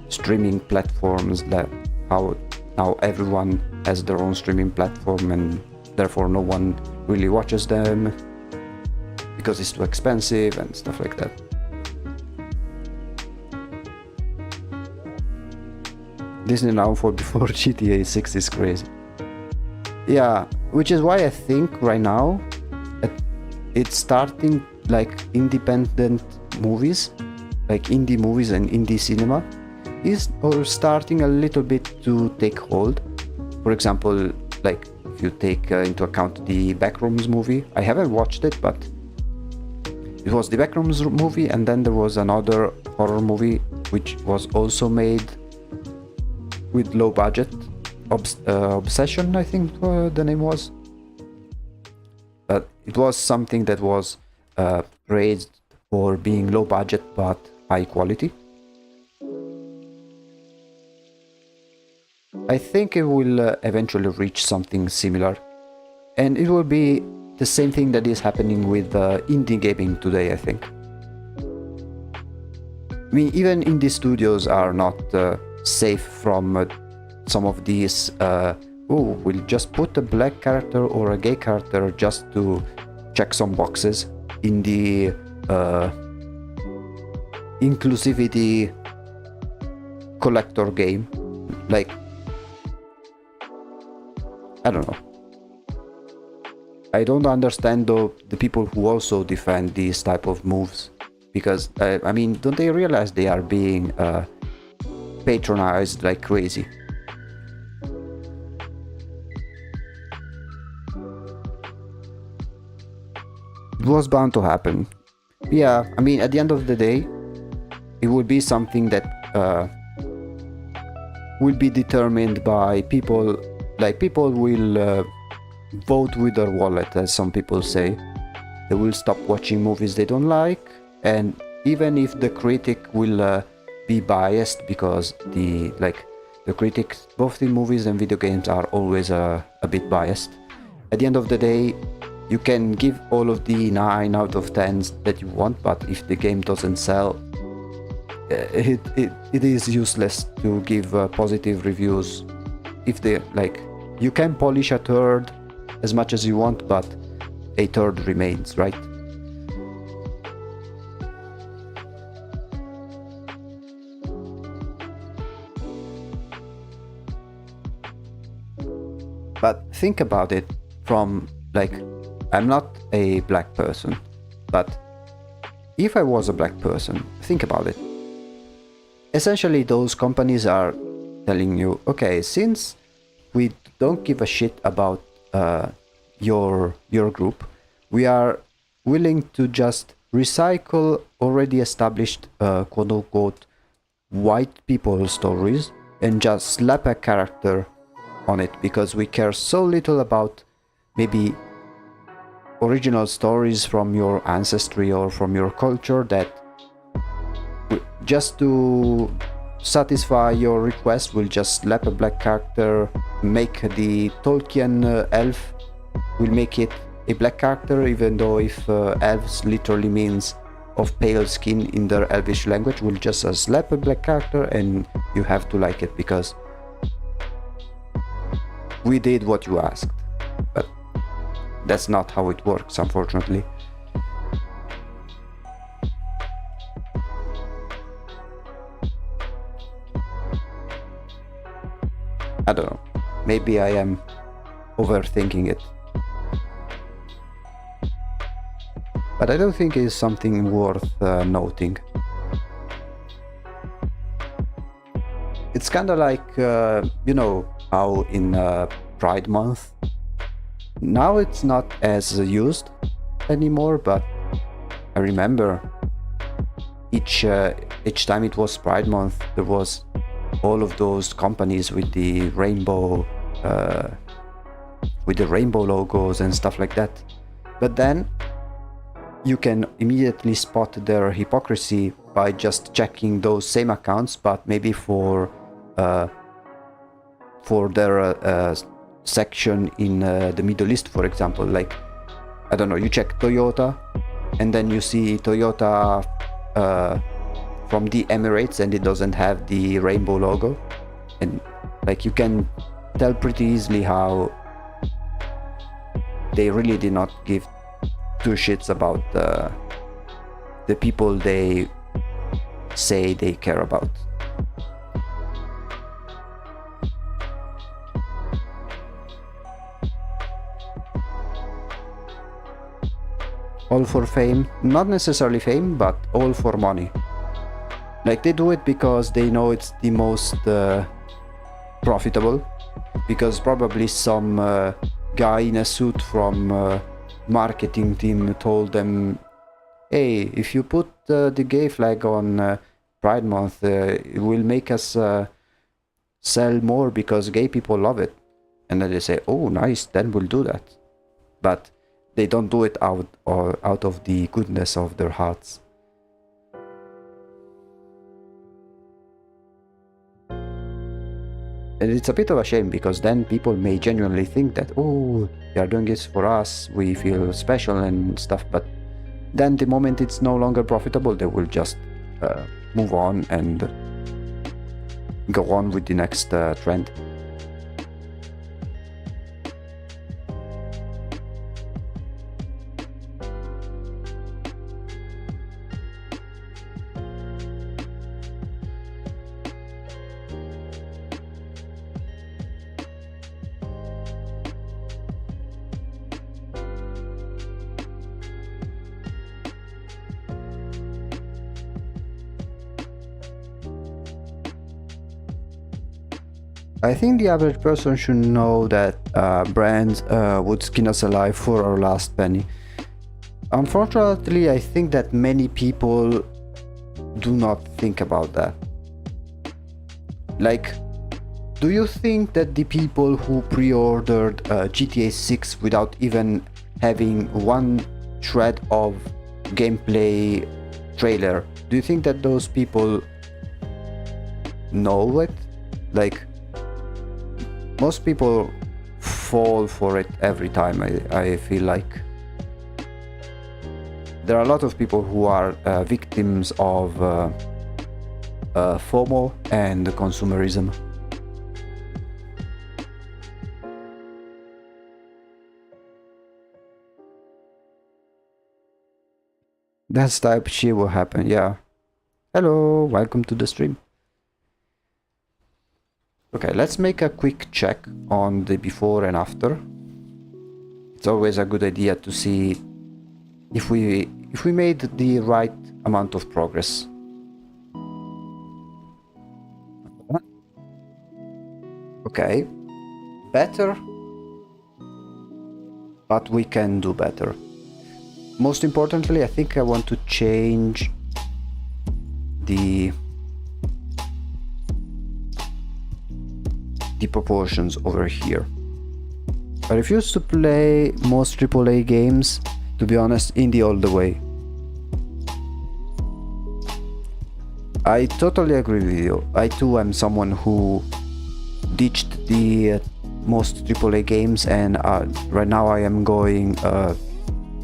streaming platforms, that how now everyone has their own streaming platform and therefore no one really watches them because it's too expensive and stuff like that. Disney now before GTA 6 is crazy. Yeah, which is why I think right now it's starting, like, independent movies, like indie movies and indie cinema is starting a little bit to take hold. For example, like if you take into account the Backrooms movie, I haven't watched it, but it was the Backrooms movie, and then there was another horror movie which was also made with low budget, Obsession, I think the name was. But it was something that was praised for being low budget but high quality. I think it will eventually reach something similar, and it will be the same thing that is happening with indie gaming today, I think. I mean, even indie studios are not safe from some of these, we'll just put a black character or a gay character just to check some boxes in the inclusivity collector game. Like, I don't know. I don't understand though the people who also defend these type of moves, because I mean, don't they realize they are being patronized like crazy? It was bound to happen. Yeah, I mean, at the end of the day, it will be something that will be determined by people. Like, people will vote with their wallet, as some people say. They will stop watching movies they don't like, and even if the critic will be biased, because the critics both in movies and video games are always a bit biased. At the end of the day, you can give all of the 9 out of 10s that you want, but if the game doesn't sell, it is useless to give positive reviews. If they, like, you can polish a turd as much as you want, but a turd remains, right? But think about it from, like, I'm not a black person, but if I was a black person, think about it. Essentially, those companies are telling you, okay, since we don't give a shit about your group, we are willing to just recycle already established quote-unquote white people stories and just slap a character on it, because we care so little about maybe original stories from your ancestry or from your culture, that just to satisfy your request, we'll just slap a black character, make the Tolkien elf, we'll make it a black character, even though if elves literally means of pale skin in their elvish language, we'll just slap a black character and you have to like it because we did what you asked. But that's not how it works, unfortunately. I don't know. Maybe I am overthinking it. But I don't think it's something worth noting. It's kind of like, you know, how in Pride Month, now it's not as used anymore, but I remember each time it was Pride Month, there was all of those companies with the rainbow logos and stuff like that. But then you can immediately spot their hypocrisy by just checking those same accounts, but maybe for their section in the Middle East, for example. Like, I don't know, you check Toyota and then you see Toyota from the Emirates and it doesn't have the rainbow logo, and like you can tell pretty easily how they really did not give two shits about the people they say they care about. All for fame, not necessarily fame, but all for money. Like, they do it because they know it's the most profitable, because probably some guy in a suit from marketing team told them, hey, if you put the gay flag on Pride Month, it will make us sell more because gay people love it. And then they say, oh, nice, then we'll do that. But they don't do it out of the goodness of their hearts. And it's a bit of a shame, because then people may genuinely think that, oh, they are doing this for us, we feel special and stuff, but then the moment it's no longer profitable, they will just move on and go on with the next trend. I think the average person should know that brands would skin us alive for our last penny. Unfortunately, I think that many people do not think about that. Like, do you think that the people who pre-ordered GTA 6 without even having one shred of gameplay trailer, do you think that those people know it? Like, most people fall for it every time. I feel like there are a lot of people who are victims of FOMO and consumerism. That's type shit will happen, yeah. Hello, welcome to the stream. Okay, let's make a quick check on the before and after. It's always a good idea to see if we made the right amount of progress. Okay, better, but we can do better. Most importantly, I think I want to change the proportions over here. I refuse to play most AAA games, to be honest, indie all the way. I totally agree with you. I too am someone who ditched the most AAA games, and right now I am going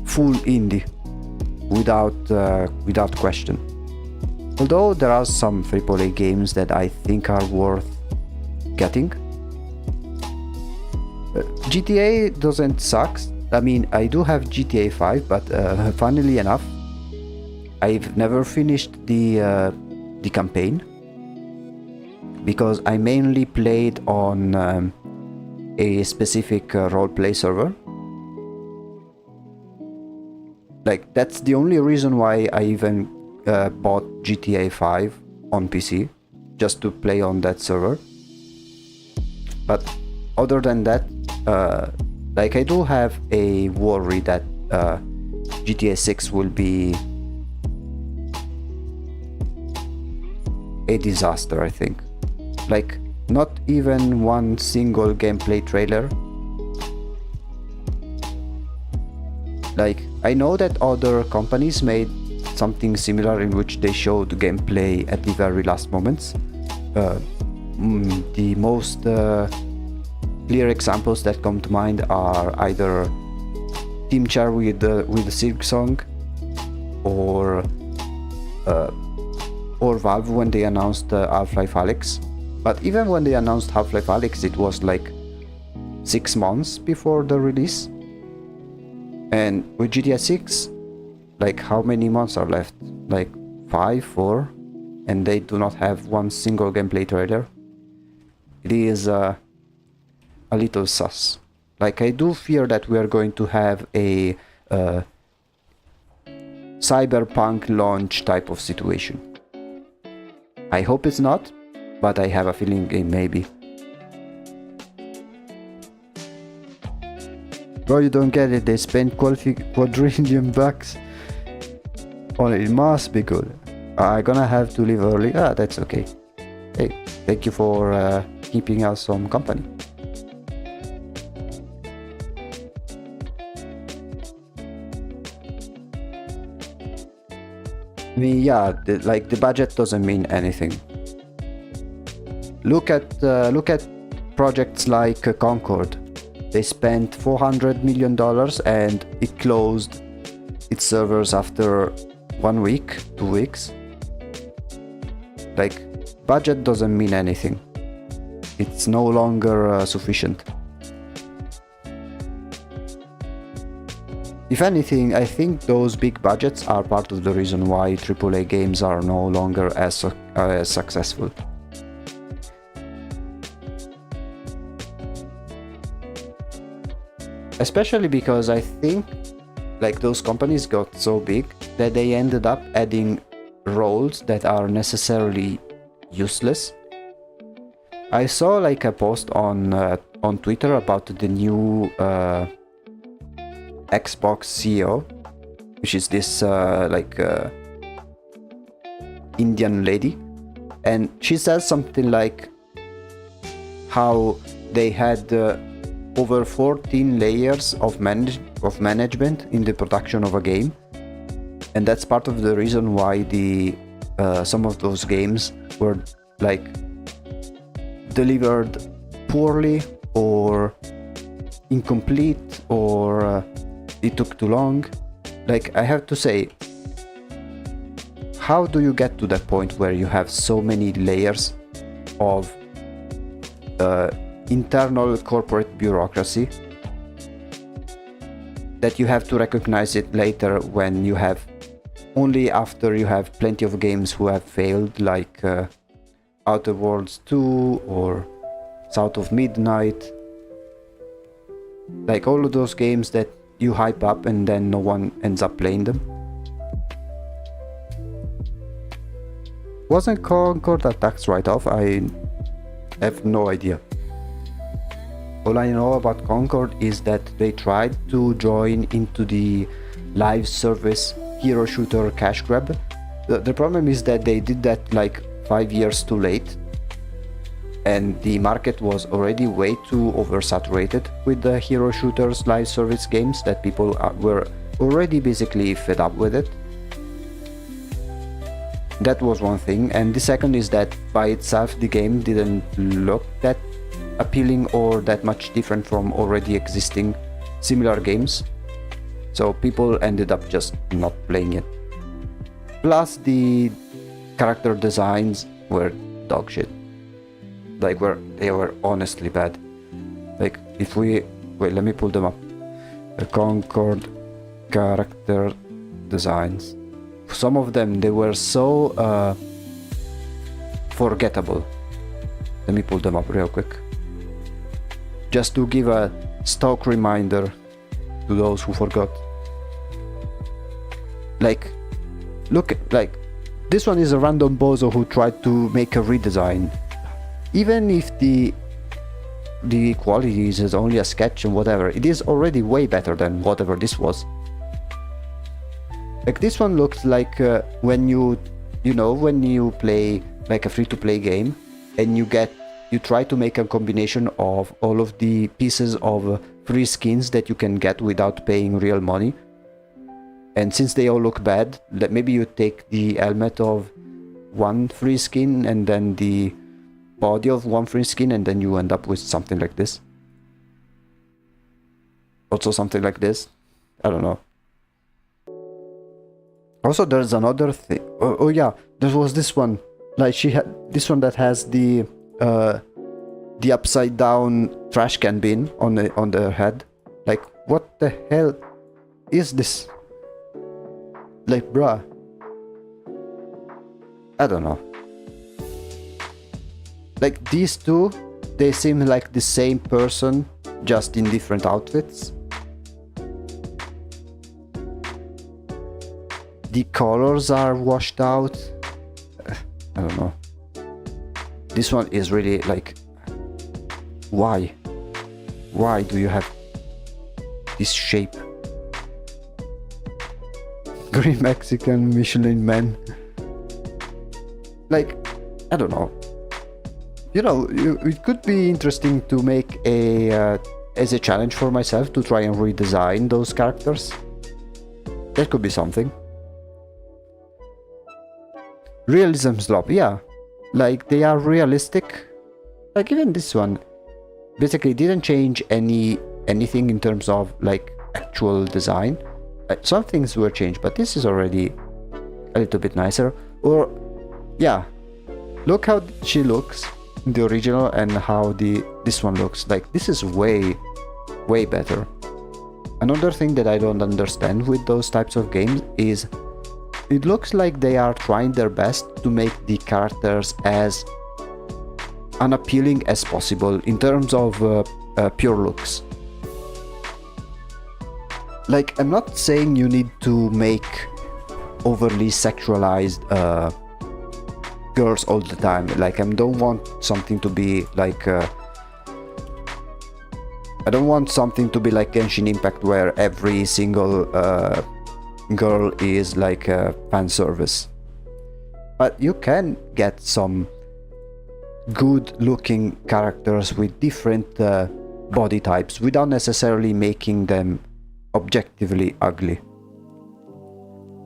full indie without question. Although there are some AAA games that I think are worth getting. GTA doesn't suck. I mean, I do have GTA 5, but funnily enough, I've never finished the campaign, because I mainly played on a specific roleplay server. Like, that's the only reason why I even bought GTA 5 on PC, just to play on that server. But other than that, like, I do have a worry that GTA 6 will be a disaster, I think. Like, not even one single gameplay trailer. Like, I know that other companies made something similar in which they showed gameplay at the very last moments. The most clear examples that come to mind are either Team Char with the Silksong, or Valve when they announced Half-Life Alyx. But even when they announced Half-Life Alyx, it was like 6 months before the release. And with GTA 6, like, how many months are left? Like 5, 4, and they do not have one single gameplay trailer. It is a little sus. Like, I do fear that we are going to have a cyberpunk launch type of situation. I hope it's not, but I have a feeling it may be. Bro, you don't get it. They spent quadrillion bucks on it. It must be good. I'm gonna have to leave early. Ah, that's okay. Hey, thank you for keeping us some company. I mean, yeah, the budget doesn't mean anything. Look at projects like Concord. They spent $400 million and it closed its servers after 1 week, 2 weeks. Like, budget doesn't mean anything. It's no longer sufficient. If anything, I think those big budgets are part of the reason why AAA games are no longer as successful. Especially because I think like those companies got so big that they ended up adding roles that are necessarily useless. I saw like a post on Twitter about the new Xbox CEO, which is this Indian lady, and she says something like how they had over 14 layers of management in the production of a game, and that's part of the reason why the some of those games were like delivered poorly or incomplete, or it took too long. Like, I have to say, how do you get to that point where you have so many layers of internal corporate bureaucracy that you have to recognize it later when you have only after you have plenty of games who have failed, like Outer Worlds 2 or South of Midnight, like all of those games that you hype up and then no one ends up playing them. Wasn't Concord a tax write-off? I have no idea. All I know about Concord is that they tried to join into the live service hero shooter cash grab. The problem is that they did that like 5 years too late, and the market was already way too oversaturated with the hero shooters live service games that people were already basically fed up with it. That was one thing, and the second is that by itself the game didn't look that appealing or that much different from already existing similar games, so people ended up just not playing it. Plus the character designs were dog shit. Like, they were honestly bad. Like, if we wait, let me pull them up. The Concord character designs, some of them, they were so forgettable. Let me pull them up real quick, just to give a stock reminder to those who forgot. Like, look, like, this one is a random bozo who tried to make a redesign. Even if the quality is only a sketch and whatever, it is already way better than whatever this was. Like, this one looks like when you play like a free-to-play game and you try to make a combination of all of the pieces of free skins that you can get without paying real money. And since they all look bad, maybe you take the helmet of one free skin and then the body of one free skin, and then you end up with something like this. Also something like this. I don't know. Also, there's another thing. Oh yeah, there was this one. Like, she had this one that has the upside down trash can bin on their head. Like, what the hell is this? Like, bruh. I don't know. Like, these two, they seem like the same person, just in different outfits. The colors are washed out. I don't know. This one is really like, why? Why do you have this shape? Green Mexican Michelin Man. Like, I don't know. You know, it could be interesting to make as a challenge for myself to try and redesign those characters. That could be something. Realism slop, yeah. Like, they are realistic. Like, even this one, basically didn't change anything in terms of like actual design. Some things were changed, but this is already a little bit nicer. Or yeah, look how she looks in the original and how this one looks. Like, this is way better. Another thing that I don't understand with those types of games is it looks like they are trying their best to make the characters as unappealing as possible in terms of pure looks. Like, I'm not saying you need to make overly sexualized girls all the time. Like, I don't want something to be like I don't want something to be like Genshin Impact, where every single girl is like a fan service. But you can get some good looking characters with different body types without necessarily making them objectively ugly.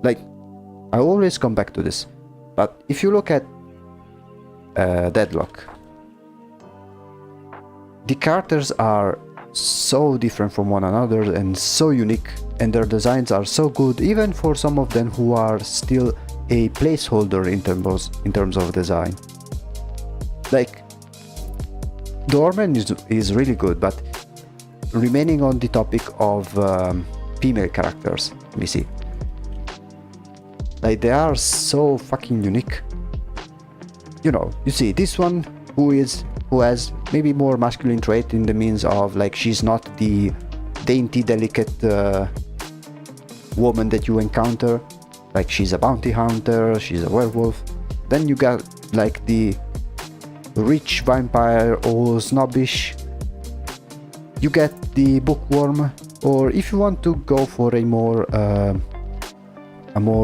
Like, I always come back to this, but if you look at Deadlock, the characters are so different from one another and so unique, and their designs are so good, even for some of them who are still a placeholder in terms of design. Like, Dorman is really good, but remaining on the topic of female characters, let me see. Like, they are so fucking unique. You know, you see this one who has maybe more masculine trait in the means of, like, she's not the dainty, delicate woman that you encounter. Like, she's a bounty hunter, she's a werewolf. Then you got like the rich vampire, all snobbish. You get the bookworm, or if you want to go for a more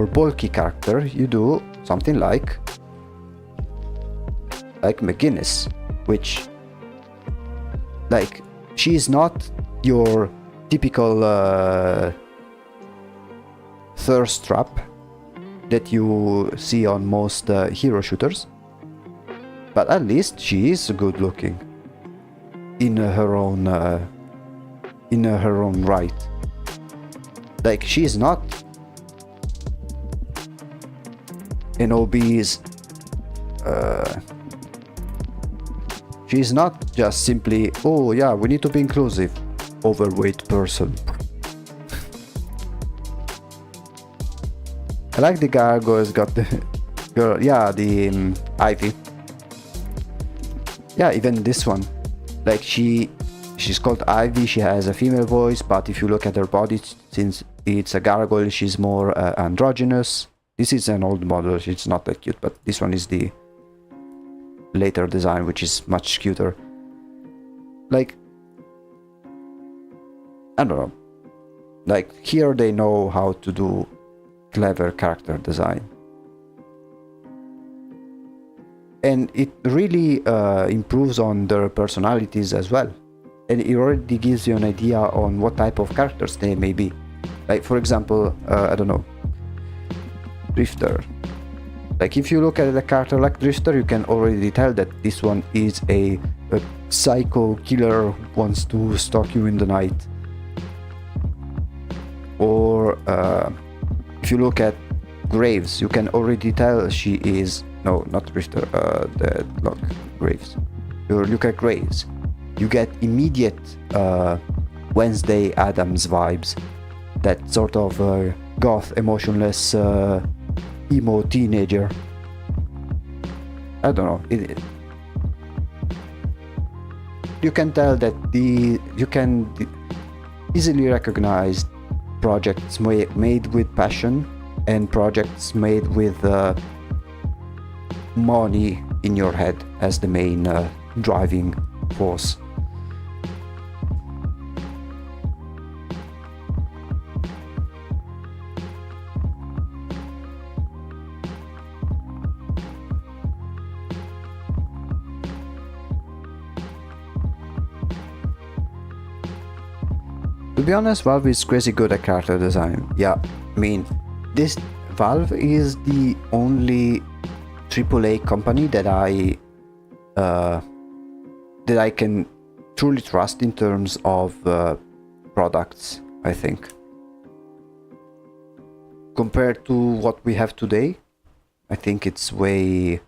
bulky character, you do something like McGinnis, which, like, she's not your typical thirst trap that you see on most hero shooters, but at least she is good looking in her own right. Like, she is not an obese she's not just simply, oh yeah, we need to be inclusive, overweight person. I like the gargoyles got the girl, yeah, the Ivy. Yeah, even this one, like, she's called Ivy, she has a female voice, but if you look at her body, since it's a gargoyle, she's more androgynous. This is an old model, it's not that cute, but this one is the later design, which is much cuter. Like, I don't know, like, here they know how to do clever character design, and it really improves on their personalities as well, and it already gives you an idea on what type of characters they may be. Like, for example, I don't know, Drifter. Like, if you look at a character like Drifter, you can already tell that this one is a psycho killer who wants to stalk you in the night. Or if you look at Graves, you can already tell she is, no, not Drifter, Deadlock, Graves. You look at Graves, you get immediate Wednesday Addams vibes, that sort of goth, emotionless emo teenager. I don't know, you can tell that you can easily recognize projects made with passion and projects made with money in your head as the main driving force. To be honest, Valve is crazy good at character design. Yeah, I mean, this Valve is the only AAA company that I can truly trust in terms of products, I think. Compared to what we have today, I think it's way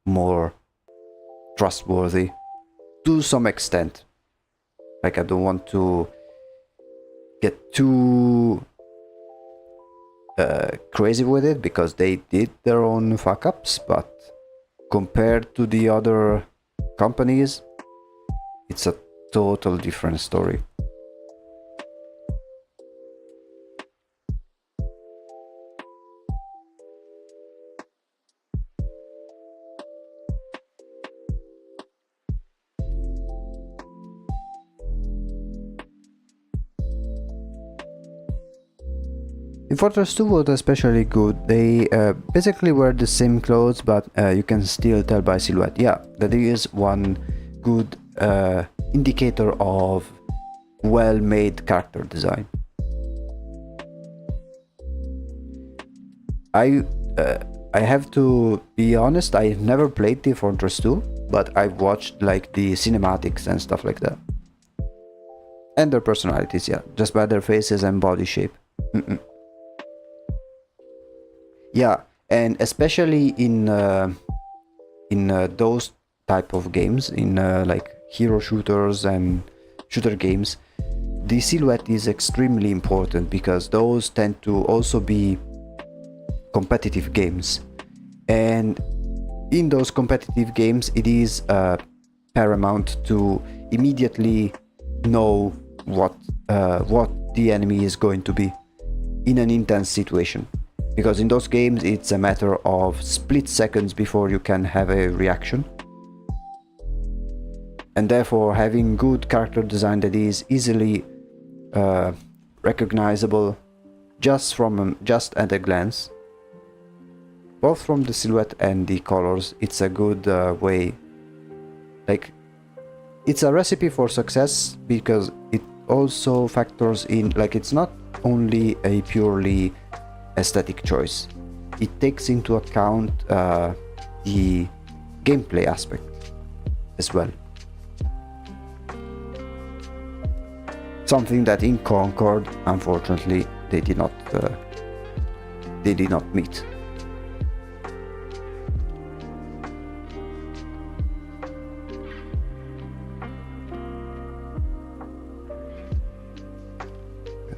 more trustworthy to some extent. Like, I don't want to get too crazy with it because they did their own fuck ups, but compared to the other companies, it's a total different story. In Fortress 2 was especially good. They basically wear the same clothes, but you can still tell by silhouette. Yeah, that is one good indicator of well-made character design. I have to be honest, I've never played the Fortress 2, but I've watched like the cinematics and stuff like that. And their personalities, yeah, just by their faces and body shape. Yeah, and especially in those type of games, in like hero shooters and shooter games, the silhouette is extremely important because those tend to also be competitive games, and in those competitive games it is paramount to immediately know what the enemy is going to be in an intense situation, because in those games it's a matter of split seconds before you can have a reaction, and therefore having good character design that is easily recognizable just at a glance, both from the silhouette and the colors, it's a good way. Like, it's a recipe for success because it also factors in, like, it's not only a purely aesthetic choice, it takes into account the gameplay aspect as well. Something that in Concord, unfortunately, they did not meet.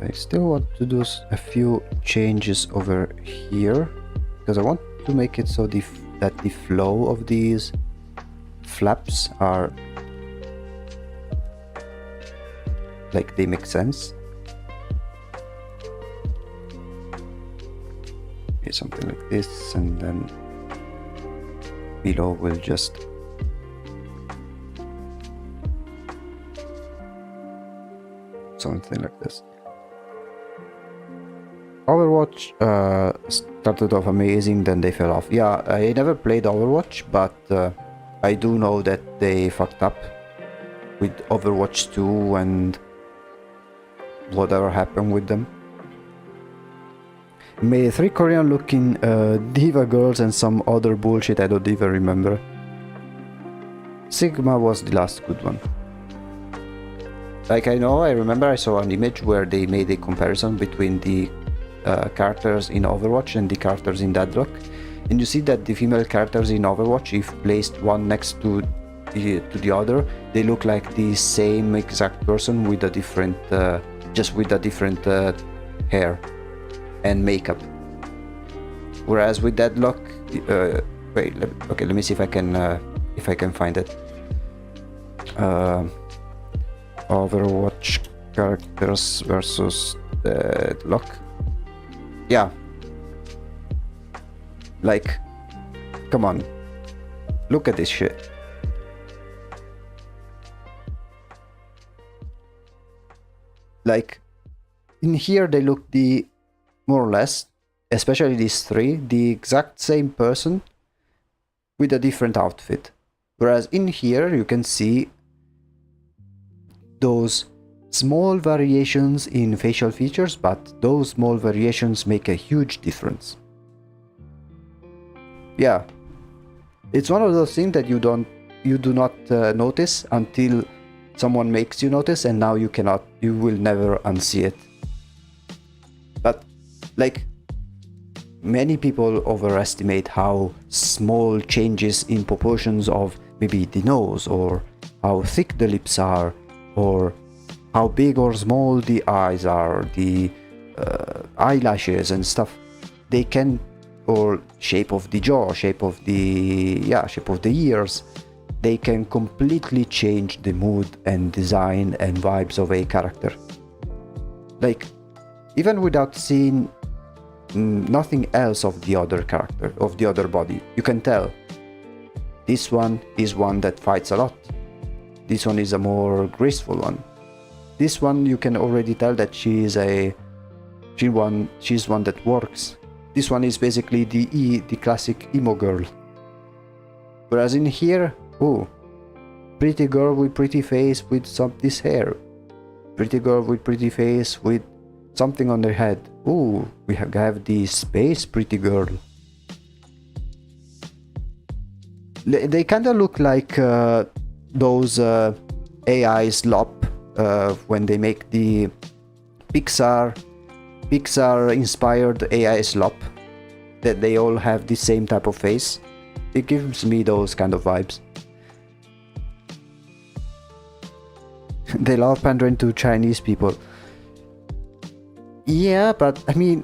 I still want to do a few changes over here because I want to make it so that the flow of these flaps are like they make sense. Okay, something like this, and then below will just something like this. Overwatch started off amazing, then they fell off. Yeah, I never played Overwatch, but I do know that they fucked up with Overwatch 2 and whatever happened with them. Made 3 Korean looking diva girls and some other bullshit I don't even remember. Sigma was the last good one. Like, I remember I saw an image where they made a comparison between the characters in Overwatch and the characters in Deadlock, and you see that the female characters in Overwatch, if placed one next to the other, they look like the same exact person with a different just with a different hair and makeup. Whereas with Deadlock, wait, let me see if I can find it. Overwatch characters versus Deadlock. Yeah, like, come on, look at this shit. Like, in here they look more or less, especially these 3, the exact same person with a different outfit. Whereas in here you can see those small variations in facial features, but those small variations make a huge difference. Yeah, it's one of those things that you do not notice until someone makes you notice, and now you will never unsee it. But like, many people overestimate how small changes in proportions of maybe the nose, or how thick the lips are, or how big or small the eyes are, the eyelashes and stuff, they can, or shape of the jaw, shape of the ears, they can completely change the mood and design and vibes of a character. Like, even without seeing nothing else of the other character, of the other body, you can tell this one is one that fights a lot, this one is a more graceful one, this one you can already tell that she's one that works, this one is basically the classic emo girl. Whereas in here, oh, pretty girl with pretty face with this hair, pretty girl with pretty face with something on their head. Oh, we have the space pretty girl. They kind of look like those AI slop when they make the Pixar inspired AI slop, that they all have the same type of face. It gives me those kind of vibes. They love pandering to Chinese people. Yeah, but I mean,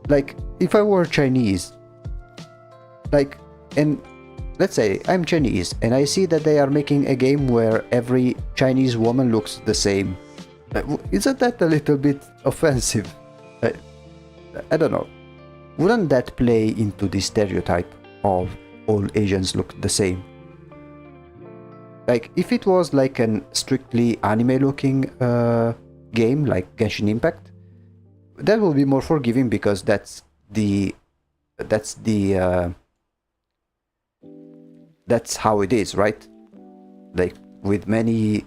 like, if I were Chinese, like, and let's say I'm Chinese and I see that they are making a game where every Chinese woman looks the same, isn't that a little bit offensive? I don't know. Wouldn't that play into the stereotype of all Asians look the same? Like, if it was like an strictly anime looking game like Genshin Impact, that will be more forgiving, because that's how it is, right? Like, with many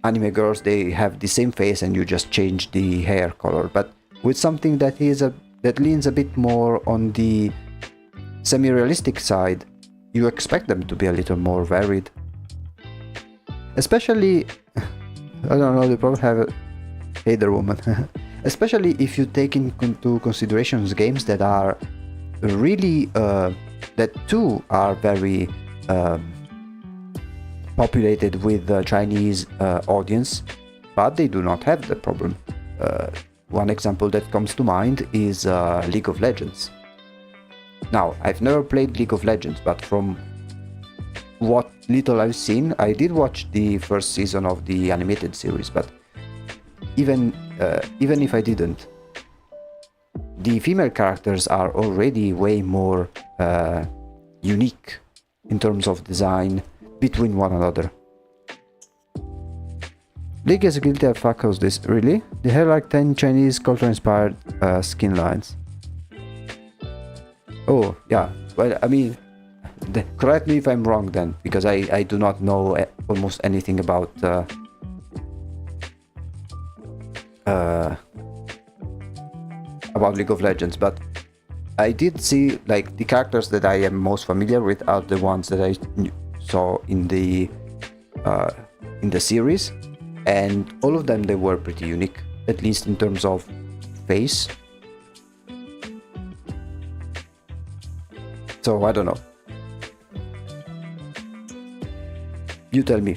anime girls, they have the same face and you just change the hair color. But with something that leans a bit more on the semi-realistic side, you expect them to be a little more varied. Especially, I don't know, they probably have a Hater Woman. Especially if you take into considerations games that are really that too are very populated with Chinese audience, but they do not have the problem. One example that comes to mind is League of Legends. Now, I've never played League of Legends, but from what little I've seen, I did watch the first season of the animated series, but even if I didn't, the female characters are already way more unique in terms of design between one another. League is guilty of fuck house this, really? They have like 10 Chinese culture-inspired skin lines. Oh, yeah, well, I mean, correct me if I'm wrong then, because I do not know almost anything about League of Legends, but I did see, like, the characters that I am most familiar with are the ones that I saw in the series, and all of them, they were pretty unique, at least in terms of face. So I don't know. You tell me.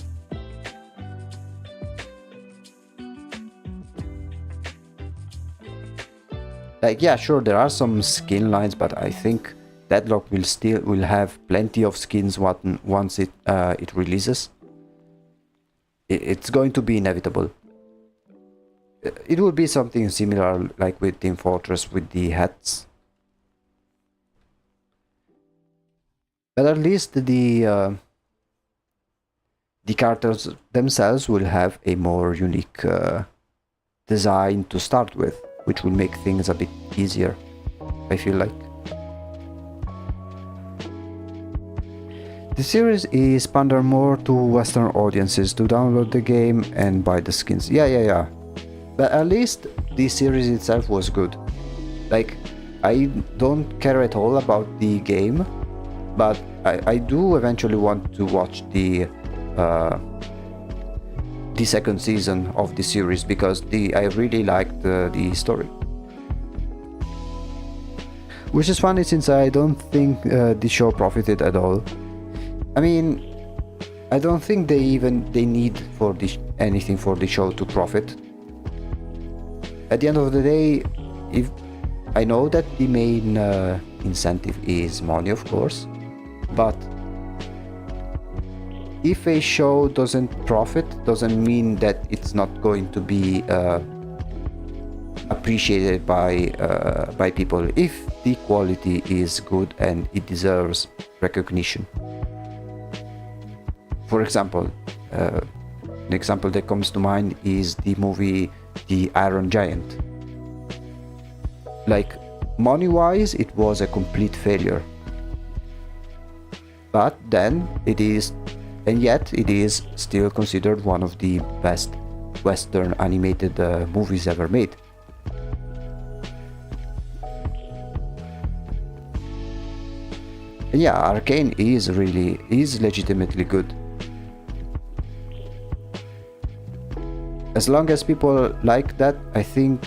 Like, yeah, sure, there are some skin lines, but I think Deadlock will have plenty of skins once it releases. It's going to be inevitable. It will be something similar like with Team Fortress with the hats. But at least the characters themselves will have a more unique design to start with, which will make things a bit easier, I feel like. The series is pander more to Western audiences to download the game and buy the skins. Yeah. But at least the series itself was good. Like, I don't care at all about the game, but I do eventually want to watch the the second season of the series because I really liked the story. Which is funny since I don't think the show profited at all. I mean, I don't think they need for anything for the show to profit. At the end of the day, if I know that the main incentive is money, of course, but if a show doesn't profit, doesn't mean that it's not going to be appreciated by people if the quality is good and it deserves recognition. For example, an example that comes to mind is the movie The Iron Giant. Like, money-wise, it was a complete failure. But then yet it is still considered one of the best Western animated movies ever made. And yeah, Arcane is legitimately good. As long as people like that, I think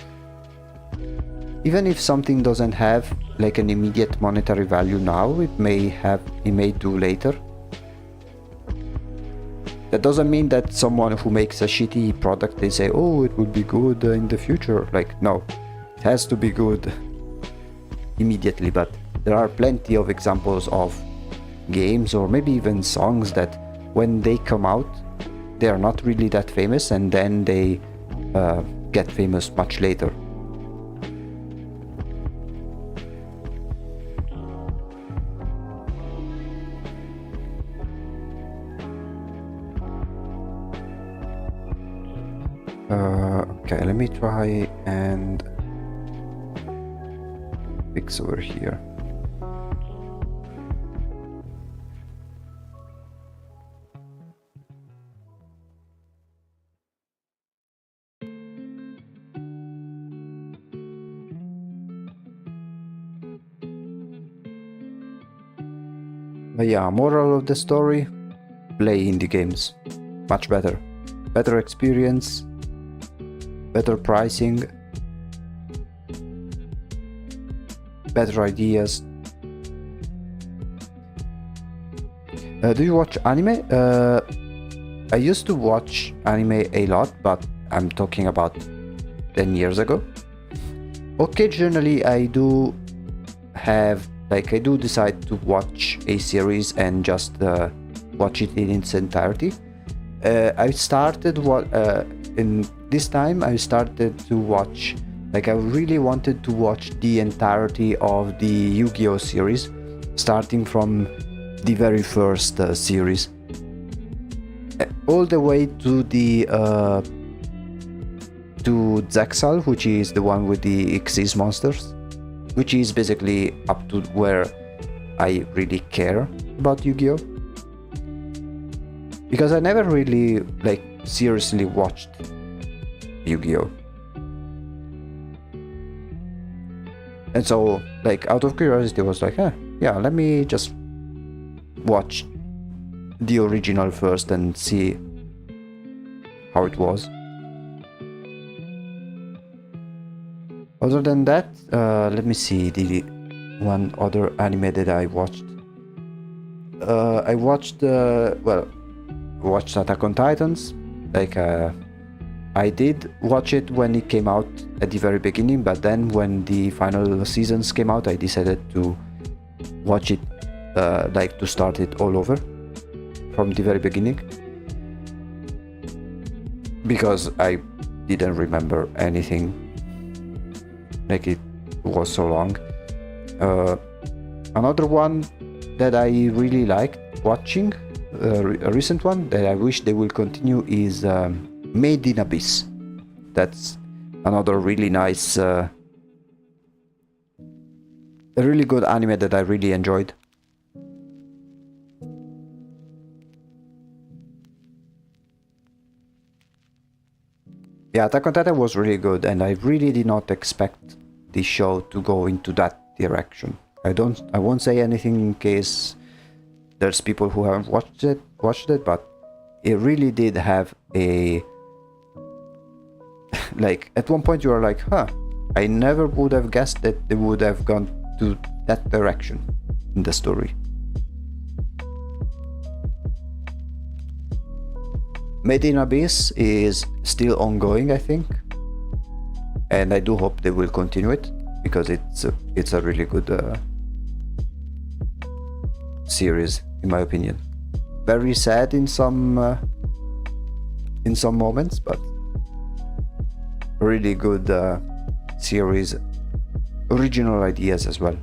even if something doesn't have like an immediate monetary value now, it may do later. That doesn't mean that someone who makes a shitty product, they say, oh, it will be good in the future. Like, no, it has to be good immediately. But there are plenty of examples of games or maybe even songs that when they come out, they are not really that famous, and then they get famous much later. Okay, let me try and fix over here. But yeah, moral of the story, play indie games. Much better. Better experience, better pricing, better ideas. Do you watch anime? I used to watch anime a lot, but I'm talking about 10 years ago. Occasionally I do decide to watch a series and just watch it in its entirety. I started in this time I started to watch, like, I really wanted to watch the entirety of the Yu-Gi-Oh series, starting from the very first series all the way to the to Zexal, which is the one with the Xyz monsters, which is basically up to where I really care about Yu-Gi-Oh, because I never really seriously watched Yu-Gi-Oh, and so out of curiosity I was like, yeah, let me just watch the original first and see how it was. Other than that, let me see the one other anime that I watched. I watched Attack on Titans. I did watch it when it came out at the very beginning, but then when the final seasons came out, I decided to watch it, to start it all over from the very beginning, because I didn't remember anything. It was so long. Another one that I really liked watching, a recent one that I wish they will continue, is Made in Abyss. That's another really nice, a really good anime that I really enjoyed. Yeah, Attack on Titan was really good, and I really did not expect the show to go into that direction. I won't say anything in case there's people who haven't watched it, but it really did have a like at one point you are like, huh, I never would have guessed that they would have gone to that direction in the story. Made in Abyss is still ongoing, I think, and I do hope they will continue it because it's a really good series in my opinion. Very sad in some moments, but really good series, original ideas as well.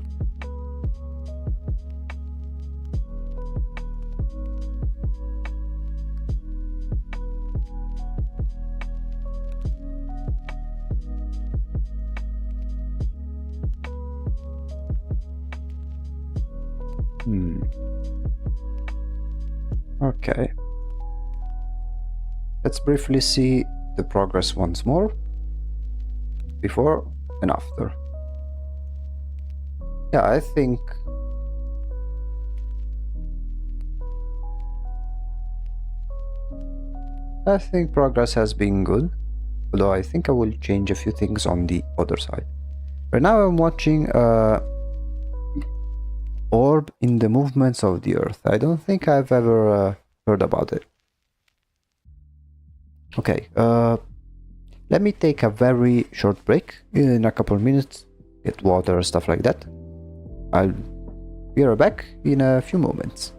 Okay. Let's briefly see the progress once more. Before and after. Yeah, I think progress has been good, although I think I will change a few things on the other side. Right now I'm watching Orb in the Movements of the Earth. I don't think I've ever heard about it. Okay, let me take a very short break in a couple of minutes, get water, stuff like that. I'll be right back in a few moments.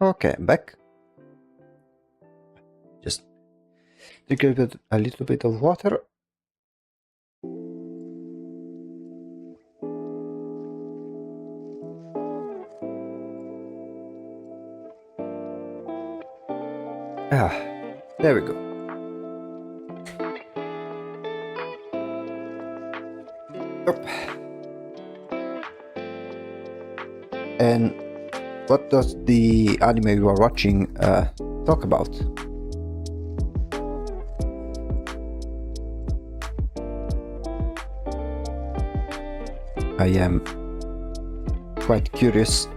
Okay, I'm back. Just drink a little bit of water. Ah, there we go. Yep. And what does the anime you are watching talk about? I am quite curious.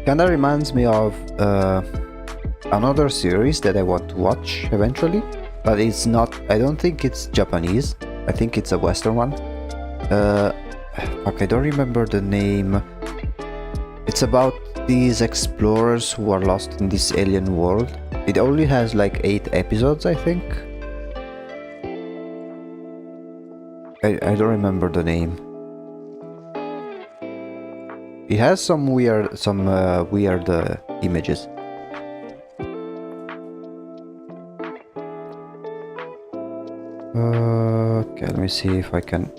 Kinda reminds me of another series that I want to watch eventually, but it's not, I don't think it's Japanese. I think it's a Western one. Fuck, I don't remember the name. It's about these explorers who are lost in this alien world. It only has like 8 episodes, I think. I don't remember the name. It has some weird images. Okay, let me see if I can.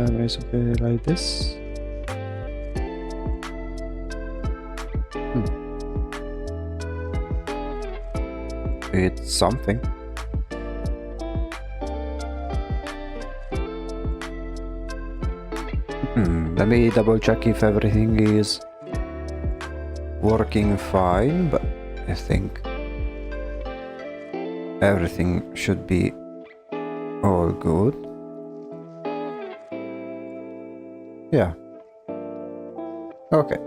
Maybe something like this. It's something. Let me double check if everything is working fine, but I think everything should be all good. Yeah. Okay.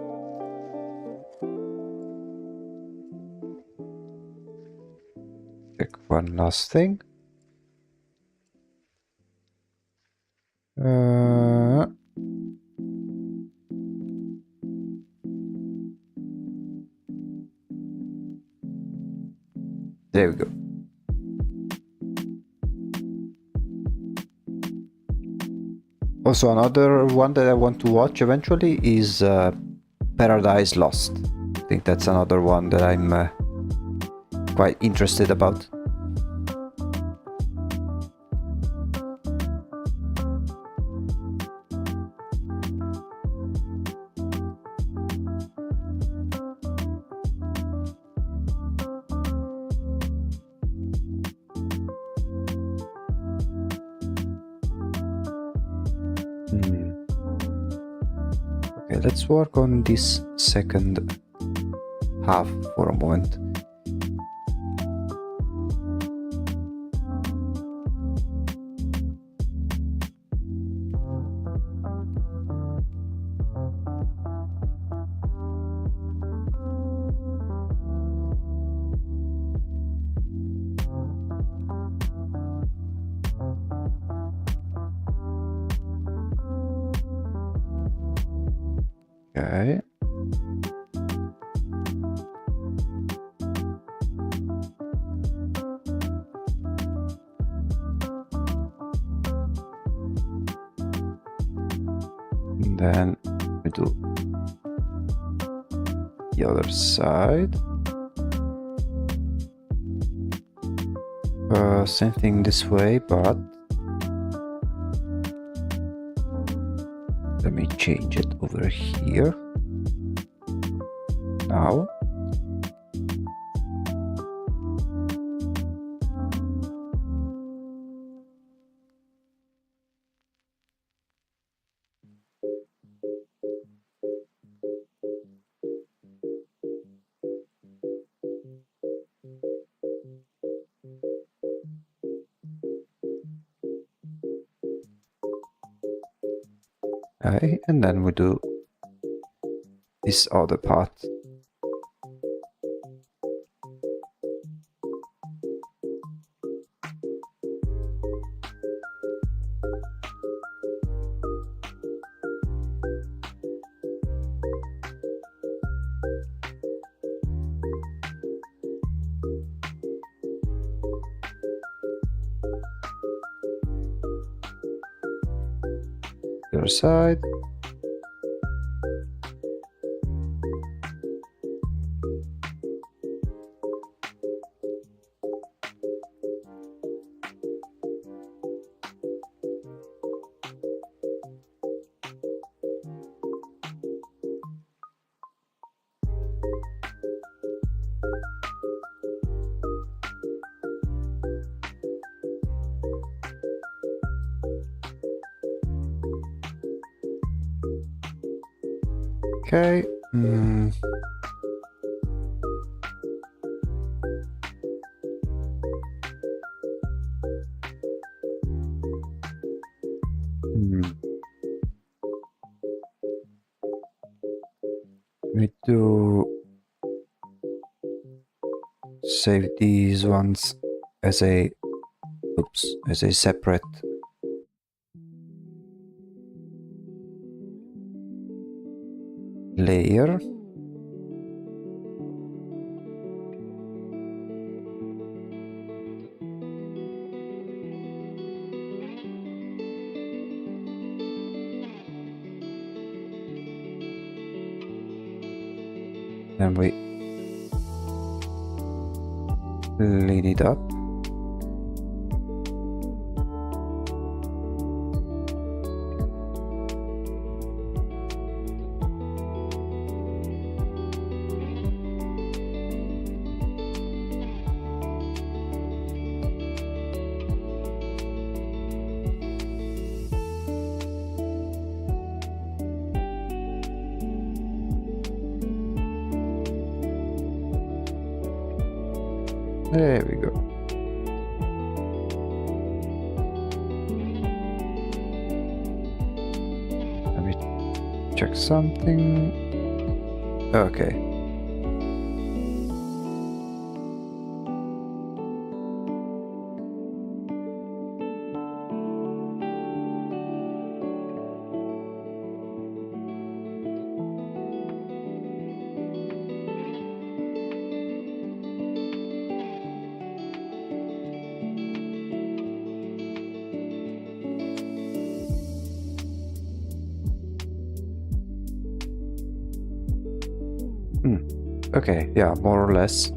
Check one last thing. There we go. Also, another one that I want to watch eventually is Paradise Lost. I think that's another one that I'm quite interested about. Okay, let's work on this second half for a moment. Okay. And then we do the other side. Same thing this way, but let me change it over here. Now. Okay, and then we do this other part. The other side. Okay. We do save these ones as a separate layer. Then we lean it up. There we go. Let me check something. Okay. Okay, yeah, more or less.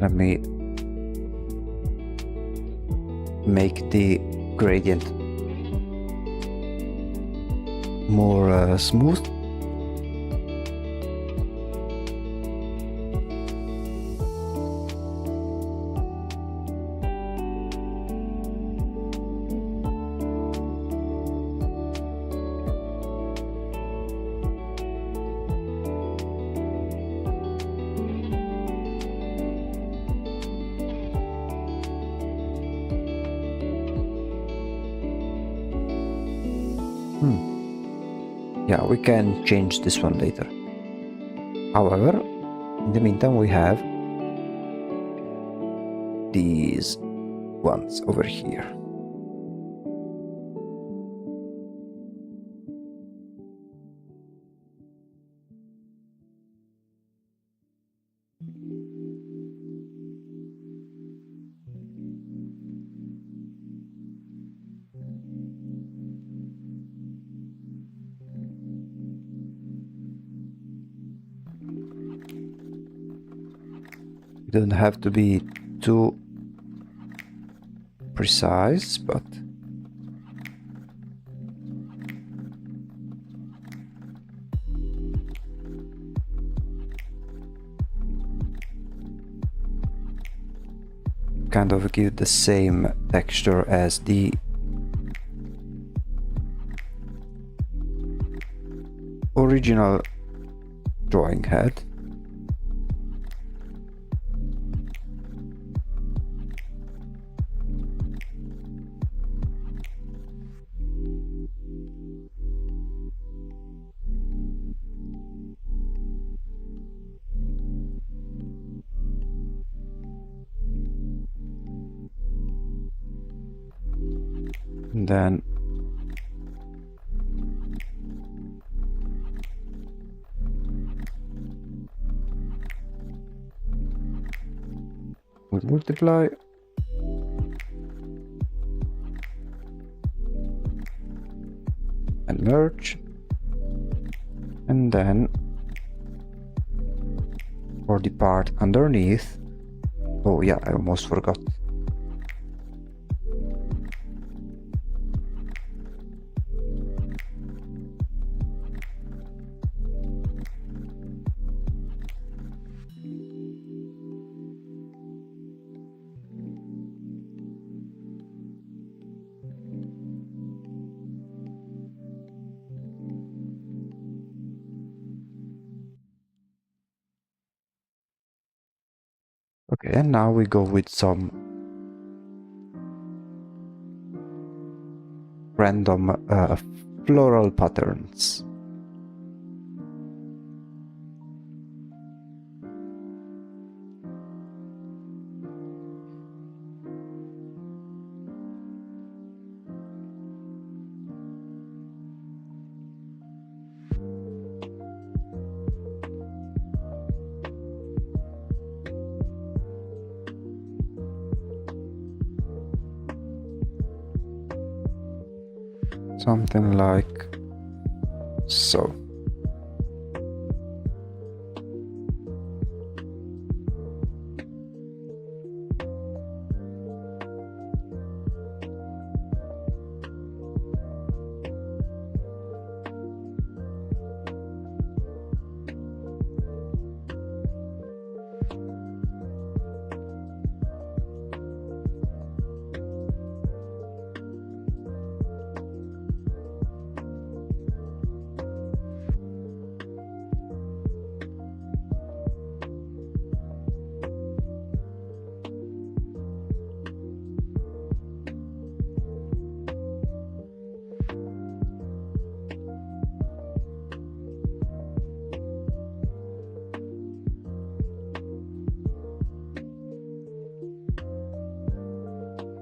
Let me make the gradient more smooth. Yeah, we can change this one later. However, in the meantime, we have these ones over here. It doesn't have to be too precise, but kind of give the same texture as the original drawing had. And then we multiply and merge, and then for the part underneath, oh yeah, I almost forgot. Okay, and now we go with some random floral patterns. Something like so.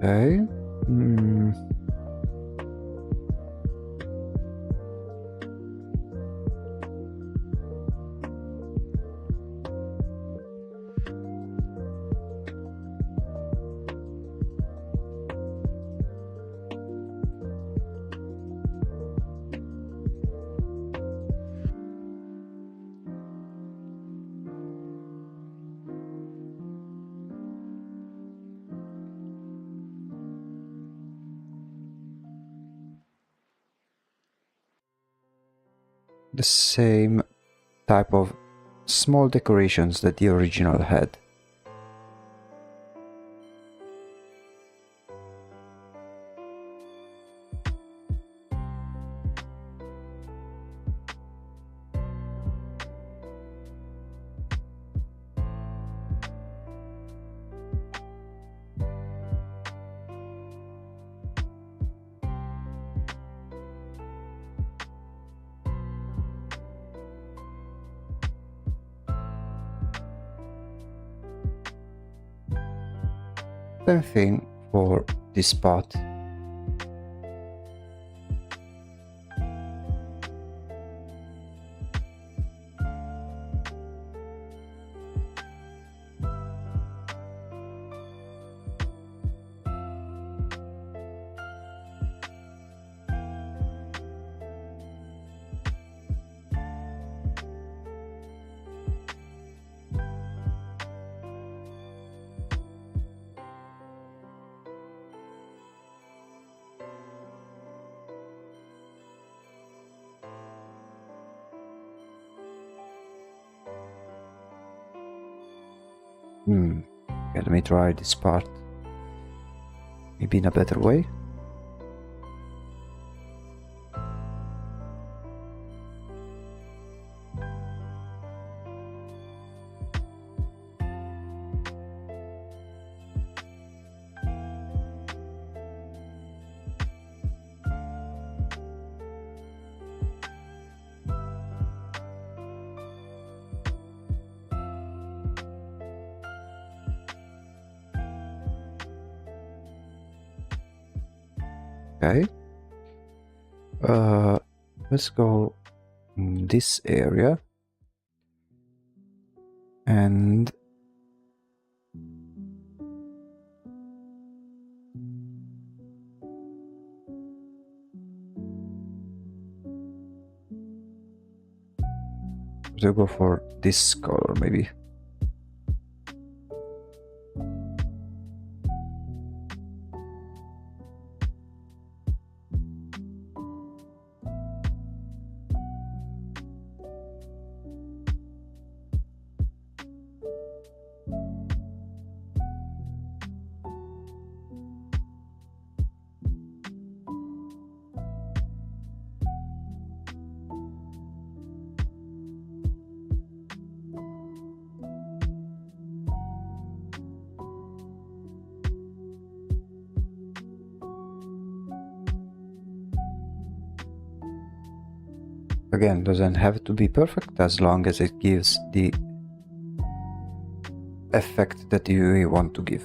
Okay. The same type of small decorations that the original had. Same thing for this spot. Okay, let me try this part. Maybe in a better way. Okay. Let's go in this area and we'll go for this color maybe. Again, doesn't have to be perfect as long as it gives the effect that you want to give.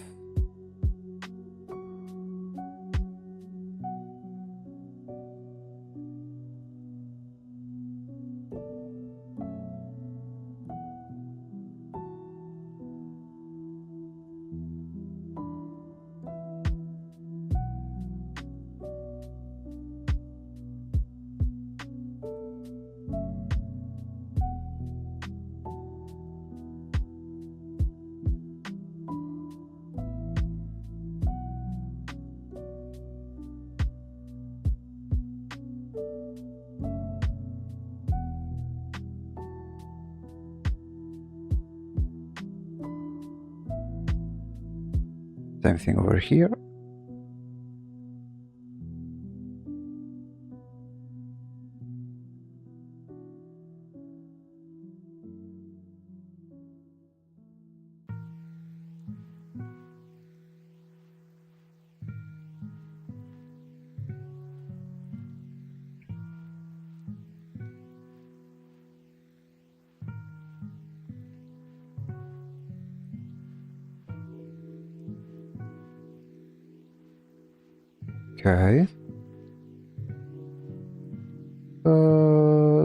Same thing over here. Okay.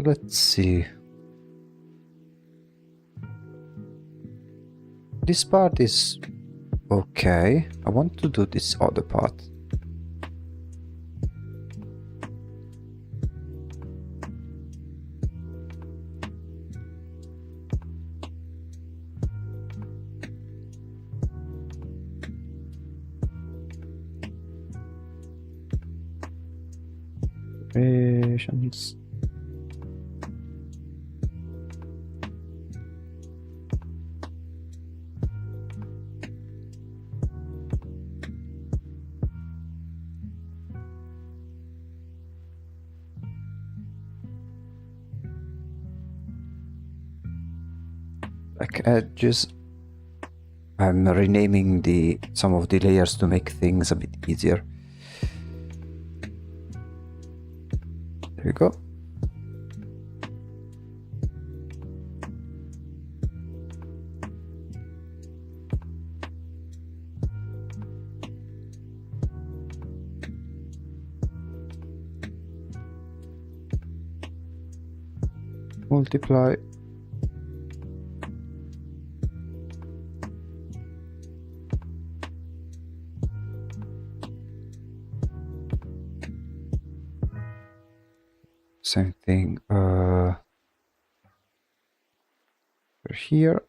Let's see. This part is okay. I want to do this other part. Patience. Like edges. I'm renaming some of the layers to make things a bit easier. There we go. Multiply. Same thing here.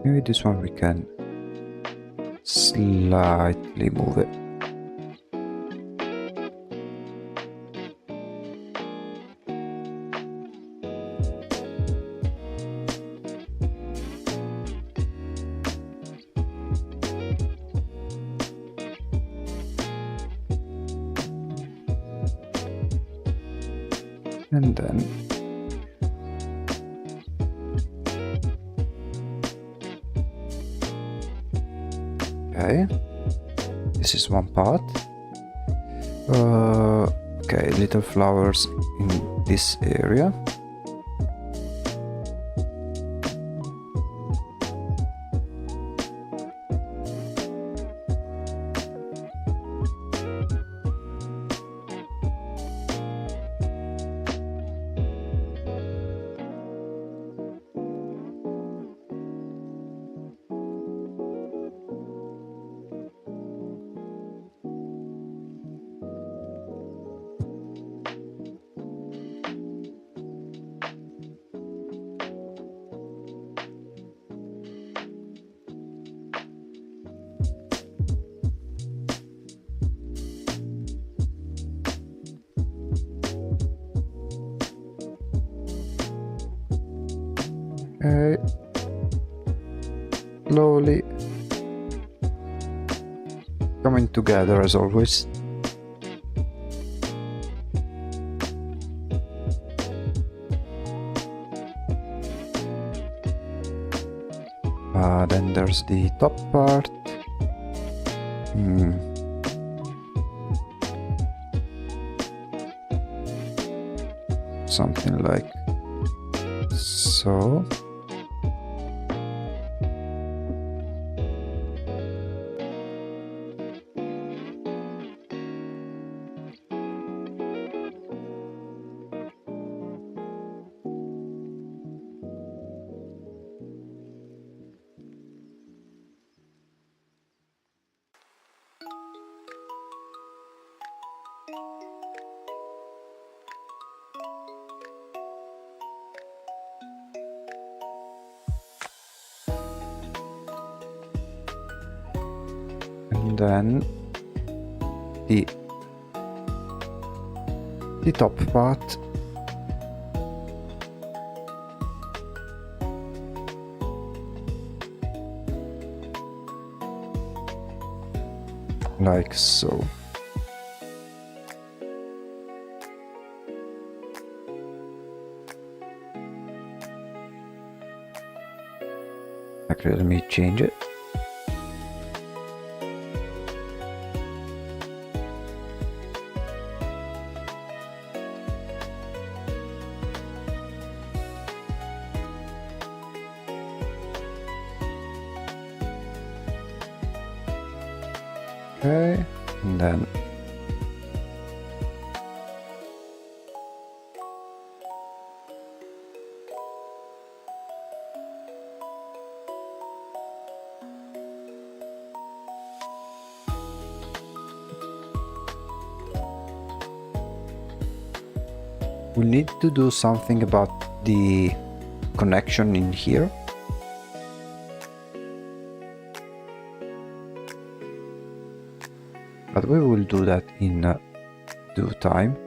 Maybe this one we can slightly move it. And then okay, this is one part. Okay, little flowers in this area. Okay, slowly coming together as always. Then there's the top part. Something like so. And then the top part. Like so. Actually, let me change it. Okay, and then we need to do something about the connection in here. But we will do that in due time.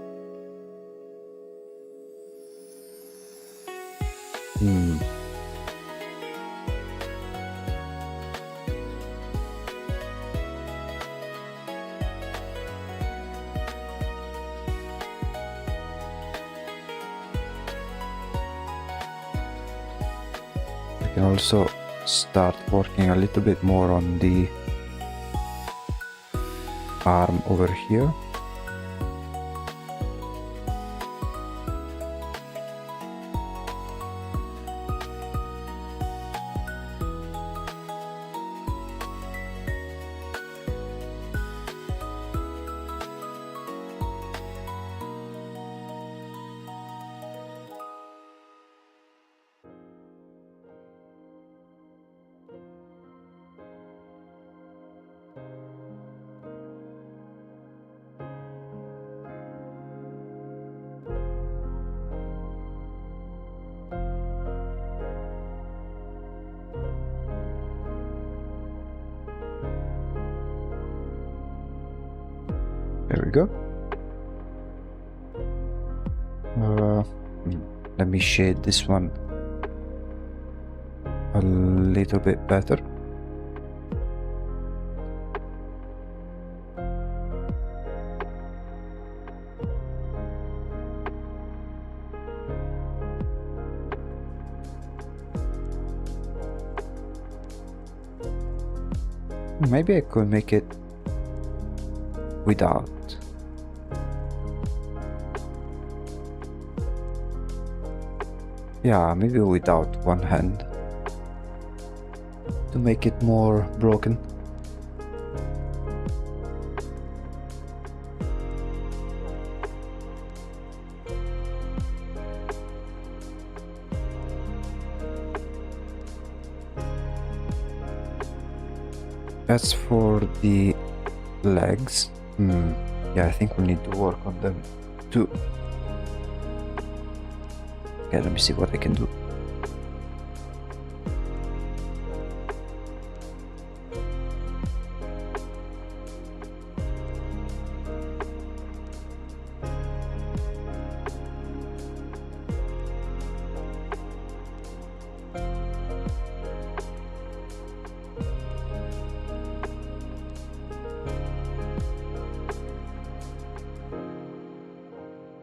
We can also start working a little bit more on the arm over here. There we go. Let me shade this one a little bit better. Maybe I could make it without. Yeah, maybe without one hand to make it more broken. As for the legs, yeah, I think we need to work on them too. Okay, let me see what I can do.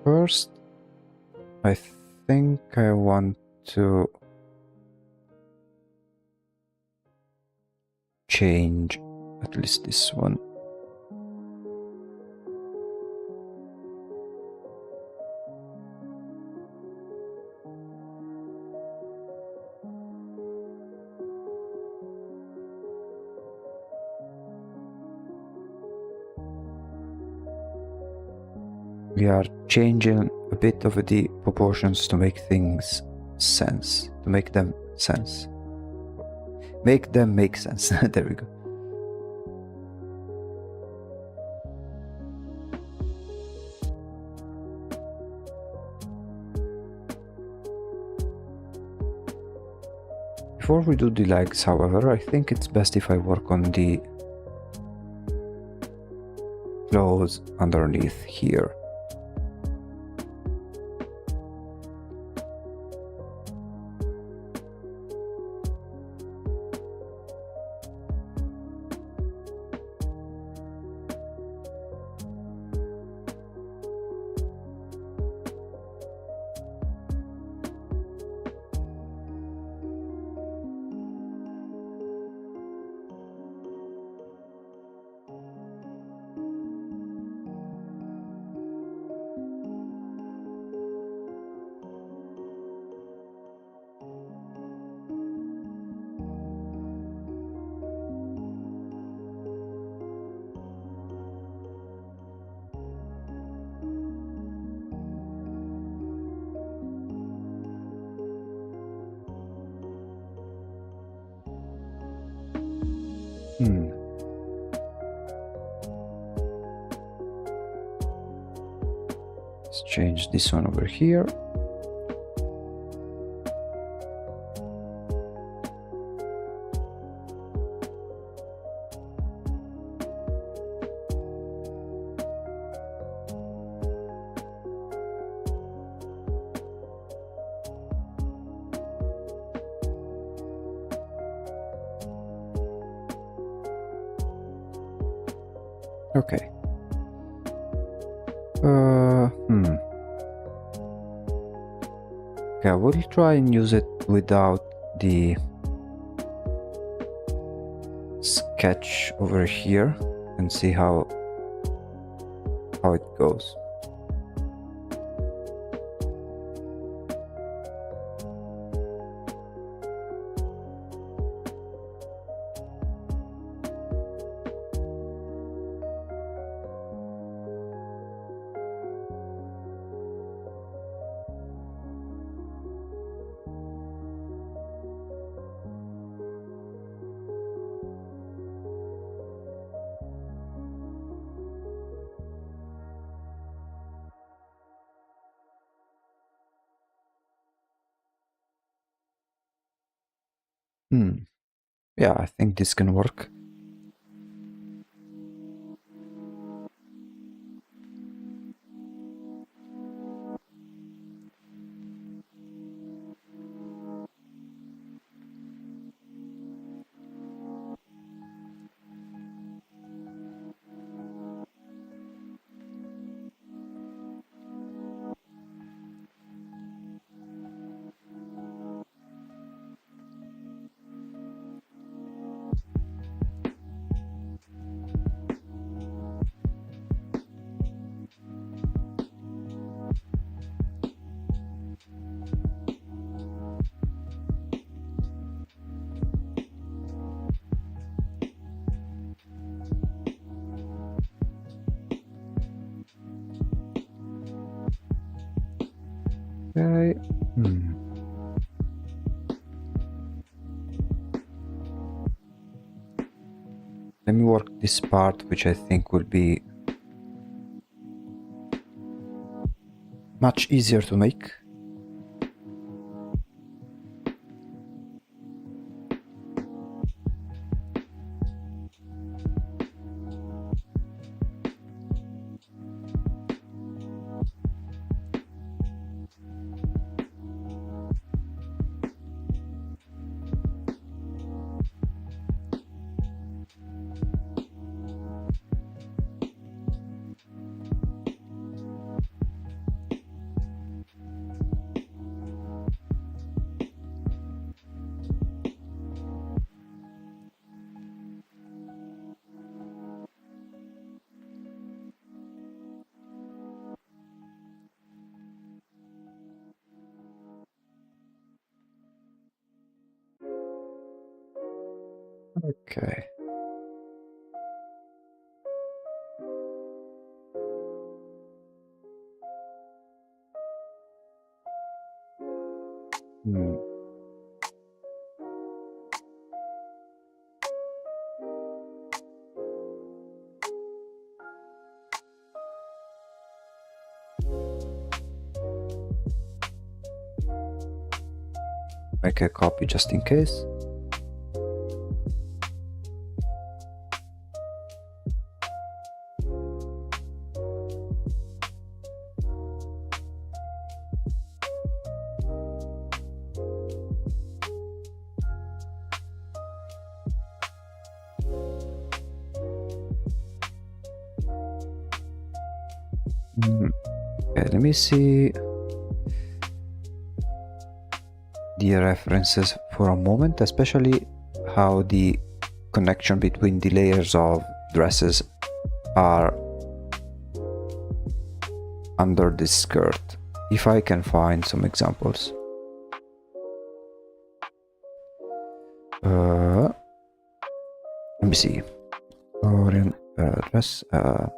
First, I think I want to change at least this one. We are changing a bit of the proportions to make things sense, to make them sense. Make them make sense. There we go. Before we do the legs, however, I think it's best if I work on the clothes underneath here. Let's change this one over here. Okay. Okay, I will try and use it without the sketch over here and see how it goes. Yeah, I think this can work. Okay. Let me work this part, which I think will be much easier to make. Okay. Make a copy just in case. Okay, let me see the references for a moment, especially how the connection between the layers of dresses are under this skirt, if I can find some examples. Let me see. Orient dress. Let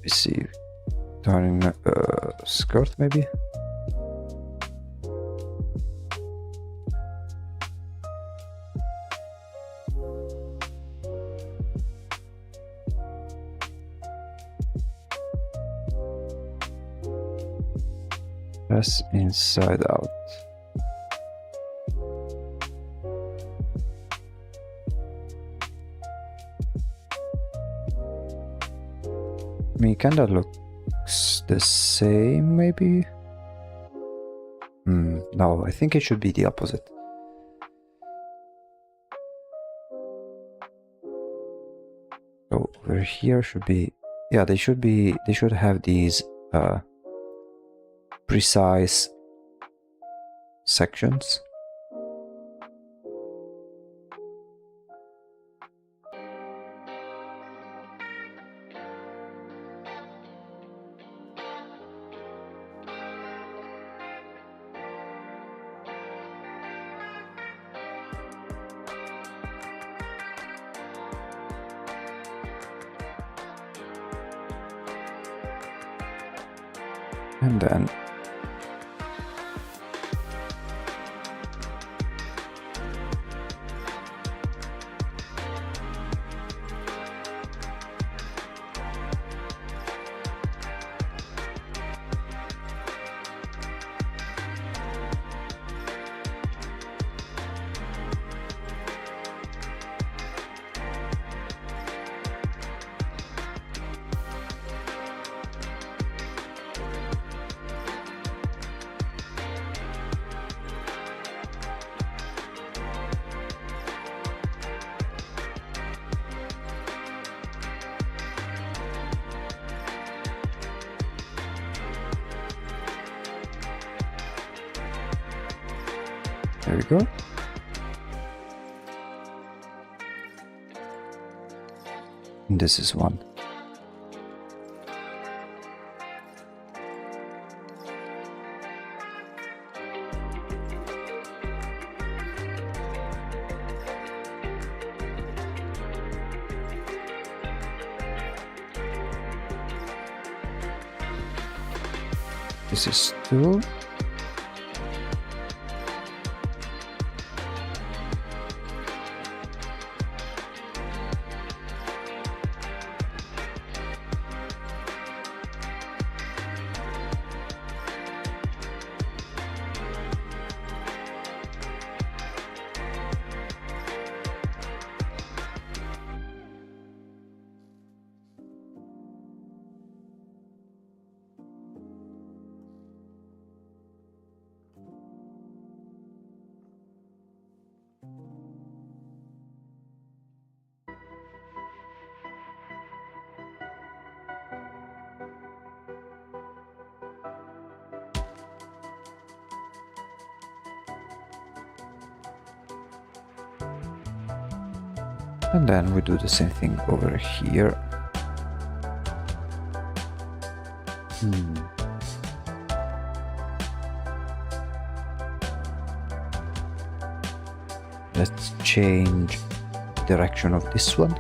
me see. Turn skirt maybe. Press inside out. I mean, kinda looks the same, maybe? No, I think it should be the opposite. So over here should be, yeah, they should have these precise sections. And then there we go. And this is one. This is two. And then we do the same thing over here. Let's change direction of this one.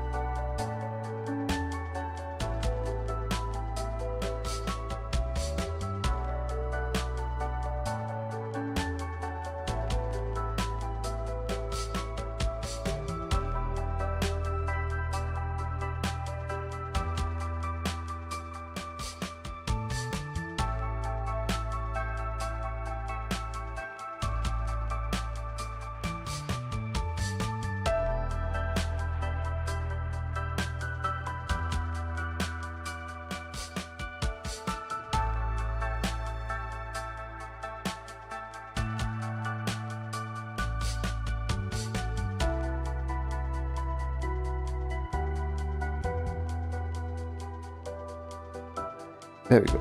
There we go.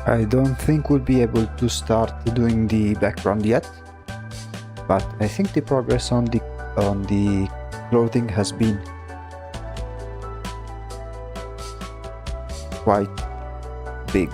I don't think we'll be able to start doing the background yet, but I think the progress on the clothing has been quite big.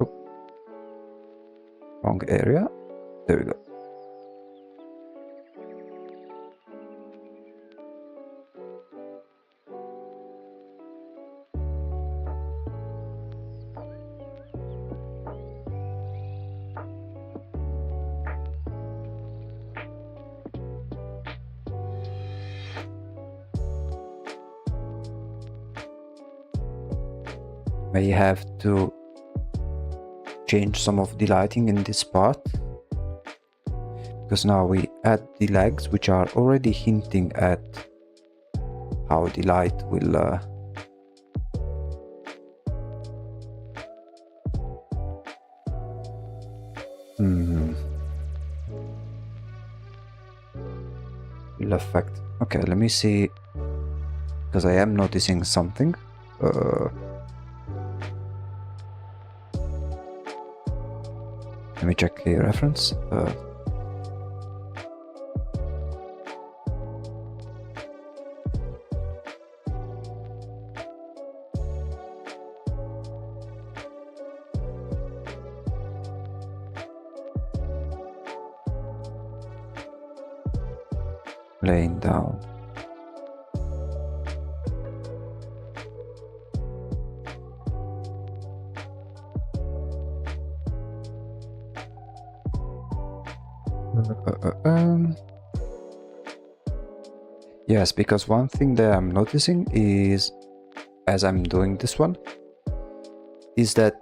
Oh. Wrong area. There we go. May have to change some of the lighting in this part, because now we add the legs, which are already hinting at how the light will will affect. Okay, let me see, because I am noticing something. Let me check the reference. Laying down. Yes, because one thing that I'm noticing is, as I'm doing this one, is that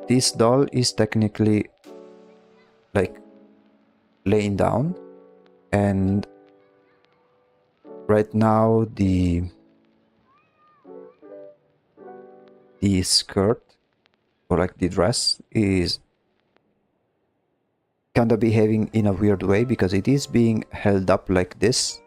this doll is technically like laying down, and right now the skirt, or like the dress, is kind of behaving in a weird way, because it is being held up like this,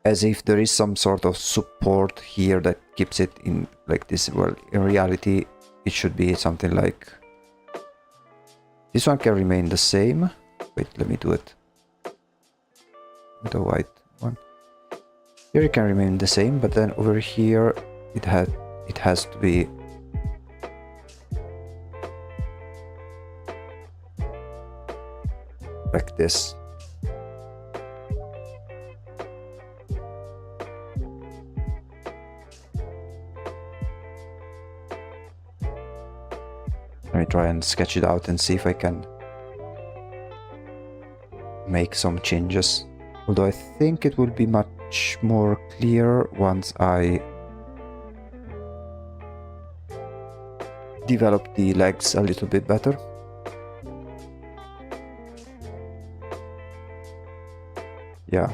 as if there is some sort of support here that keeps it in like this. Well, in reality it should be something like this. One can remain the same. Wait, let me do it with the white one. Here it can remain the same, but then over here it has to be like this. Let me try and sketch it out and see if I can make some changes. Although I think it will be much more clear once I develop the legs a little bit better. Yeah.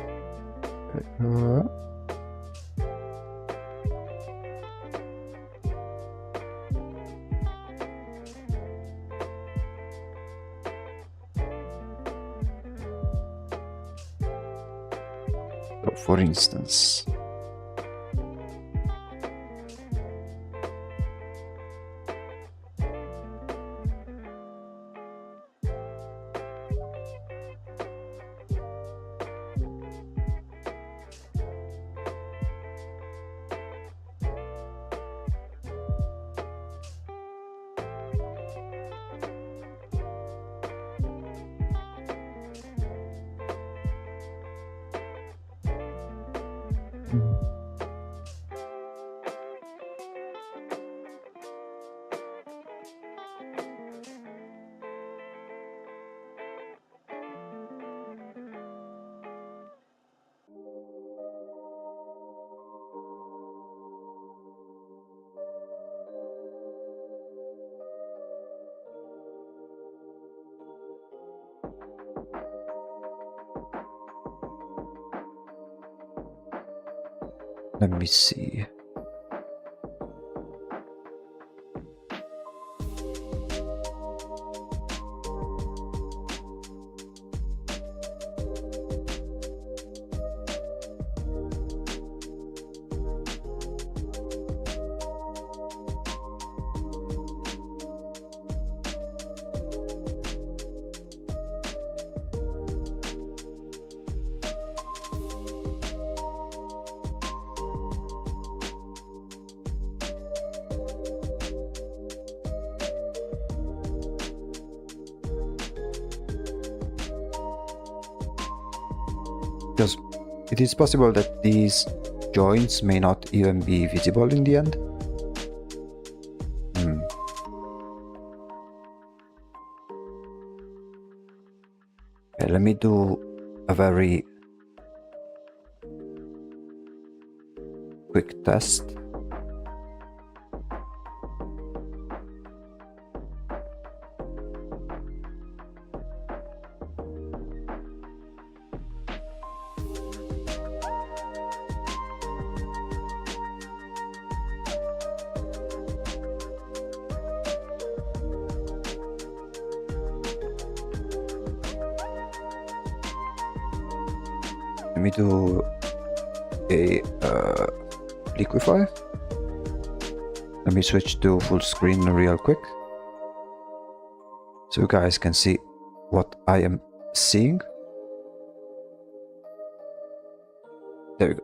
So for instance, Let me see. Because it is possible that these joints may not even be visible in the end. Okay, let me do a very quick test. Let me do a liquify. Let me switch to full screen real quick so you guys can see what I am seeing. There we go.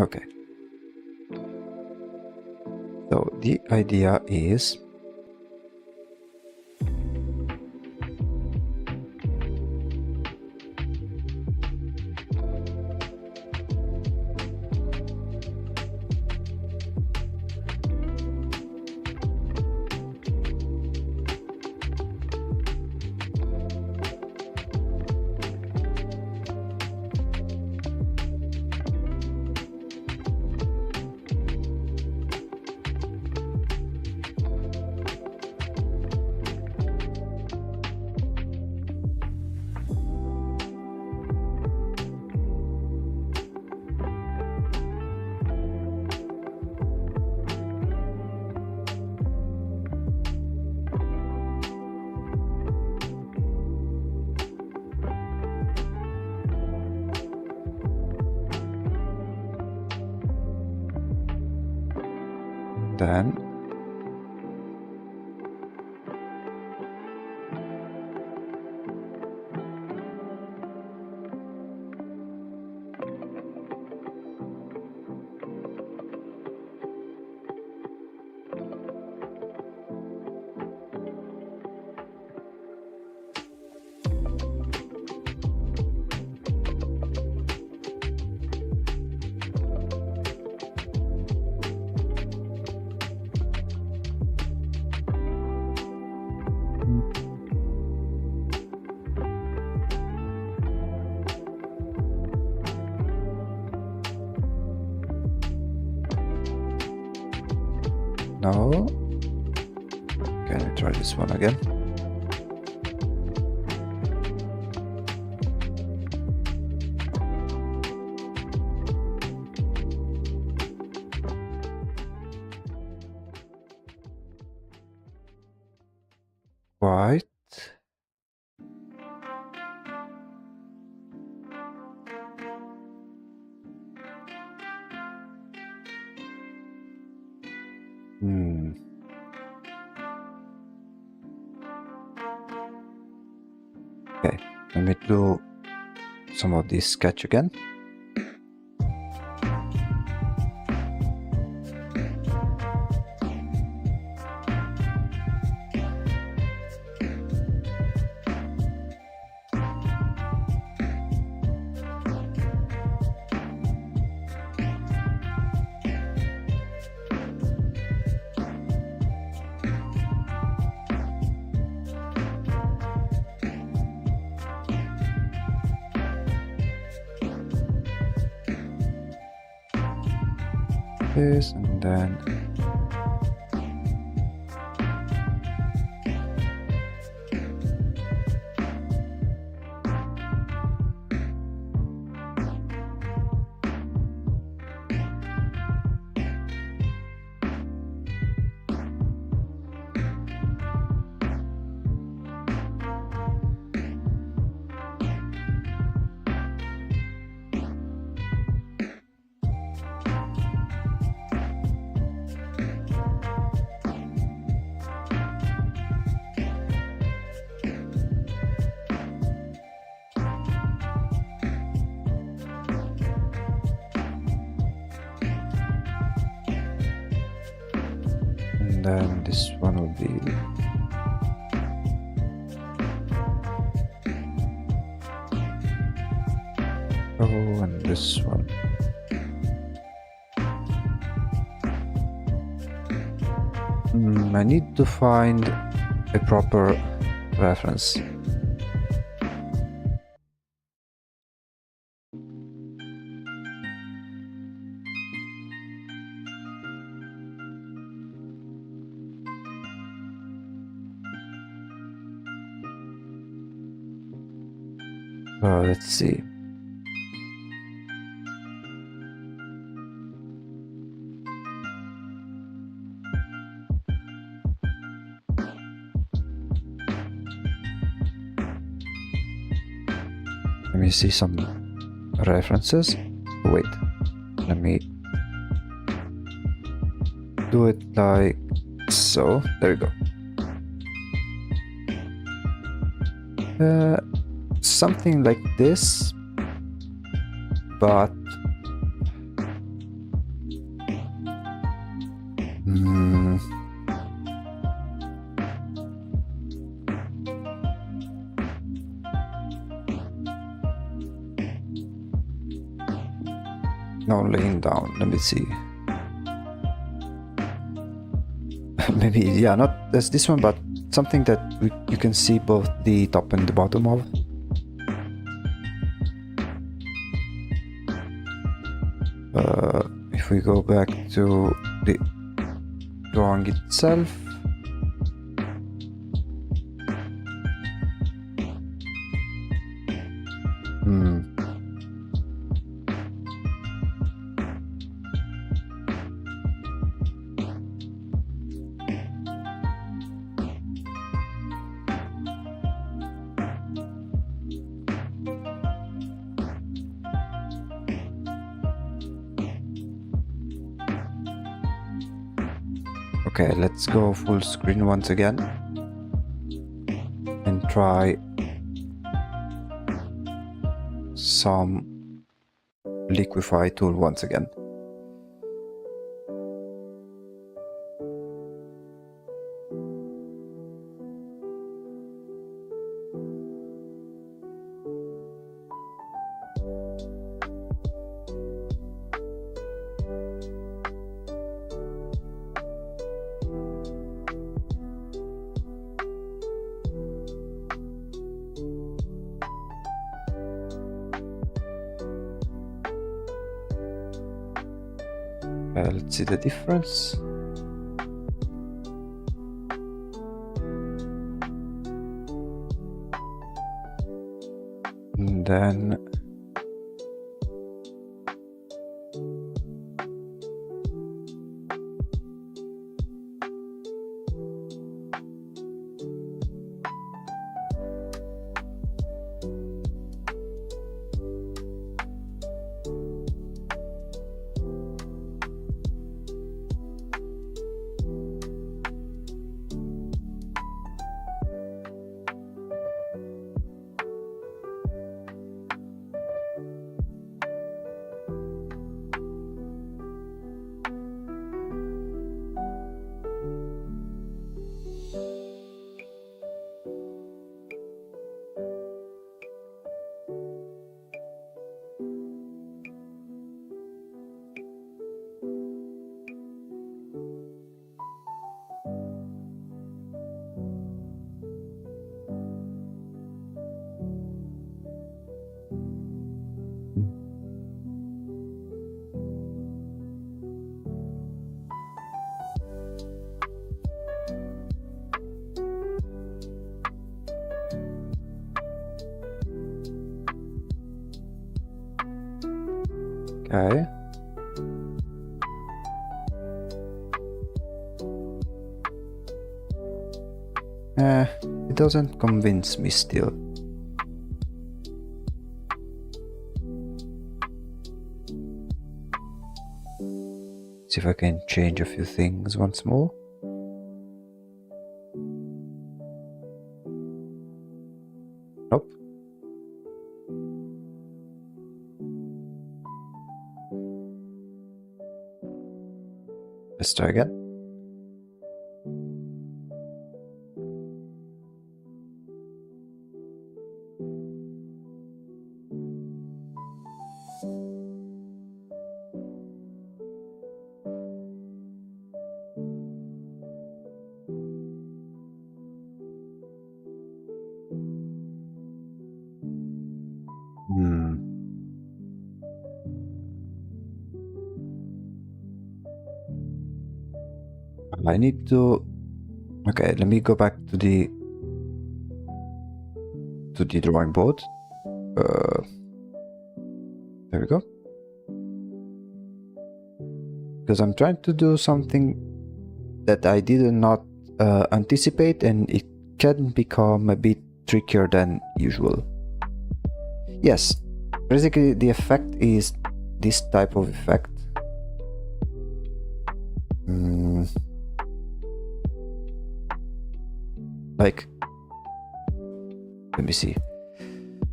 Okay. So the idea is then no. Can I try this one again? Right. Okay, let me do some of this sketch again. This and and then this one will be and this one. I need to find a proper reference. Let's see. Let me see some references. Wait, let me do it like so. There we go. Something like this, but no, laying down. Let me see. Maybe, yeah, not as this one, but something that you can see both the top and the bottom of. If we go back to the drawing itself, okay, let's go full screen once again and try some liquify tool once again. Let's see the difference. And then Okay. It doesn't convince me still. See if I can change a few things once more. Nope. Let's try again. I need to... Okay, let me go back to the drawing board. There we go. Because I'm trying to do something that I did not anticipate, and it can become a bit trickier than usual. Yes, basically the effect is this type of effect. Like, let me see.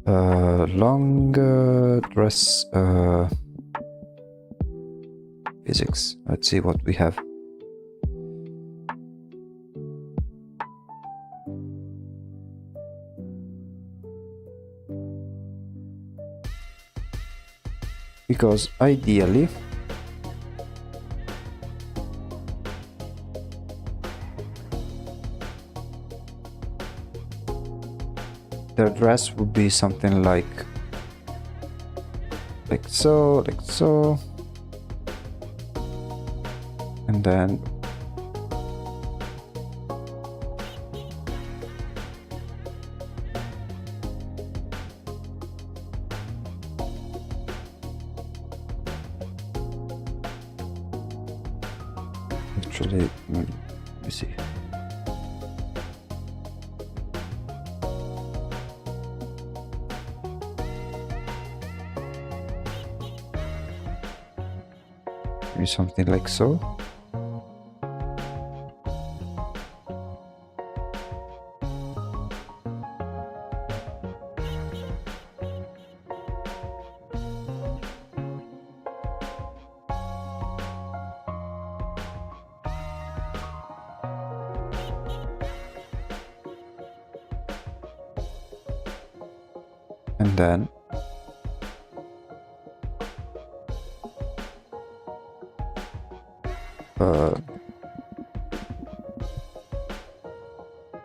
Long dress physics. Let's see what we have. Because ideally their dress would be something like so, and then actually, let me see. Maybe something like so. And then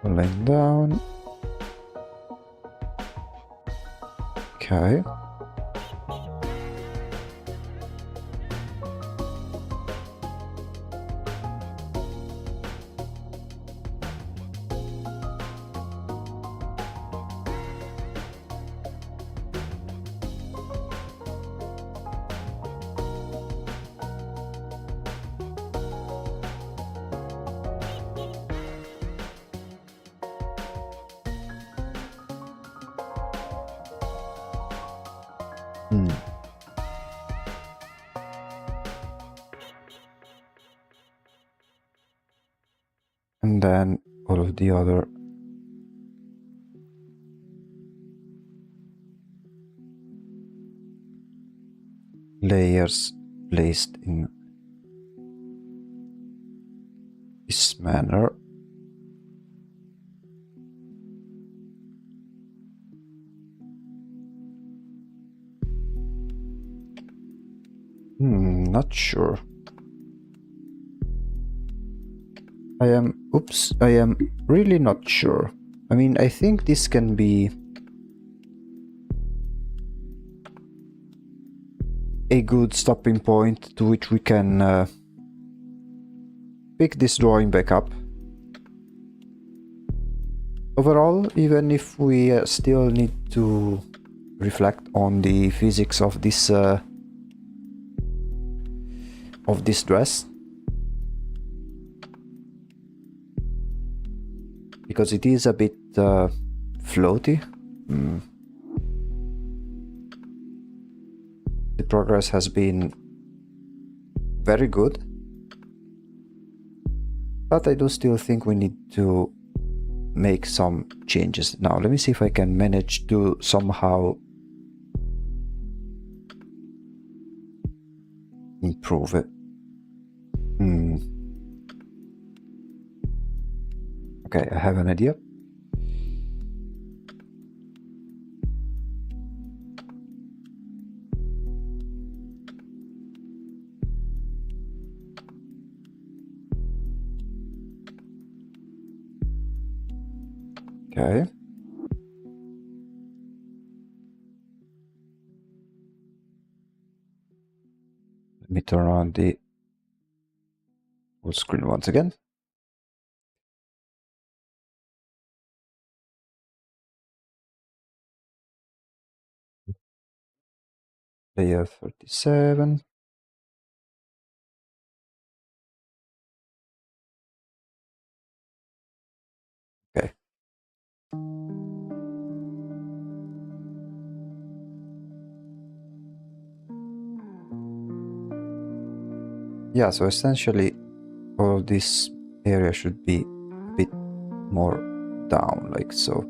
laying down. Okay. And then all of the other layers placed in this manner. Not sure. I am really not sure. I mean, I think this can be a good stopping point to which we can pick this drawing back up. Overall, even if we still need to reflect on the physics of this of this dress, because it is a bit floaty. The progress has been very good, but I do still think we need to make some changes. Now let me see if I can manage to somehow improve it. Okay, I have an idea. Okay. Let me turn on the full screen once again. Layer 37. Okay. Yeah, so essentially all of this area should be a bit more down, like so.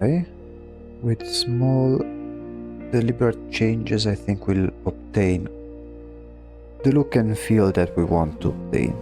Okay. With small deliberate changes, I think we'll obtain the look and feel that we want to obtain.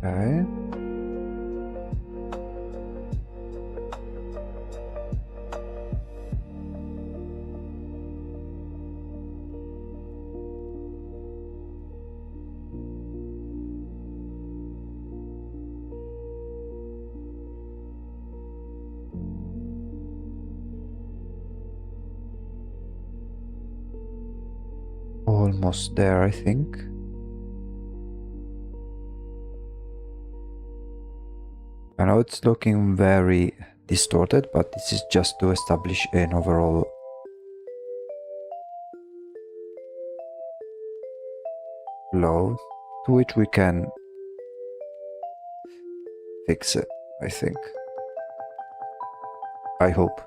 Okay. Almost there, I think. I know it's looking very distorted, but this is just to establish an overall flow to which we can fix it, I think. I hope.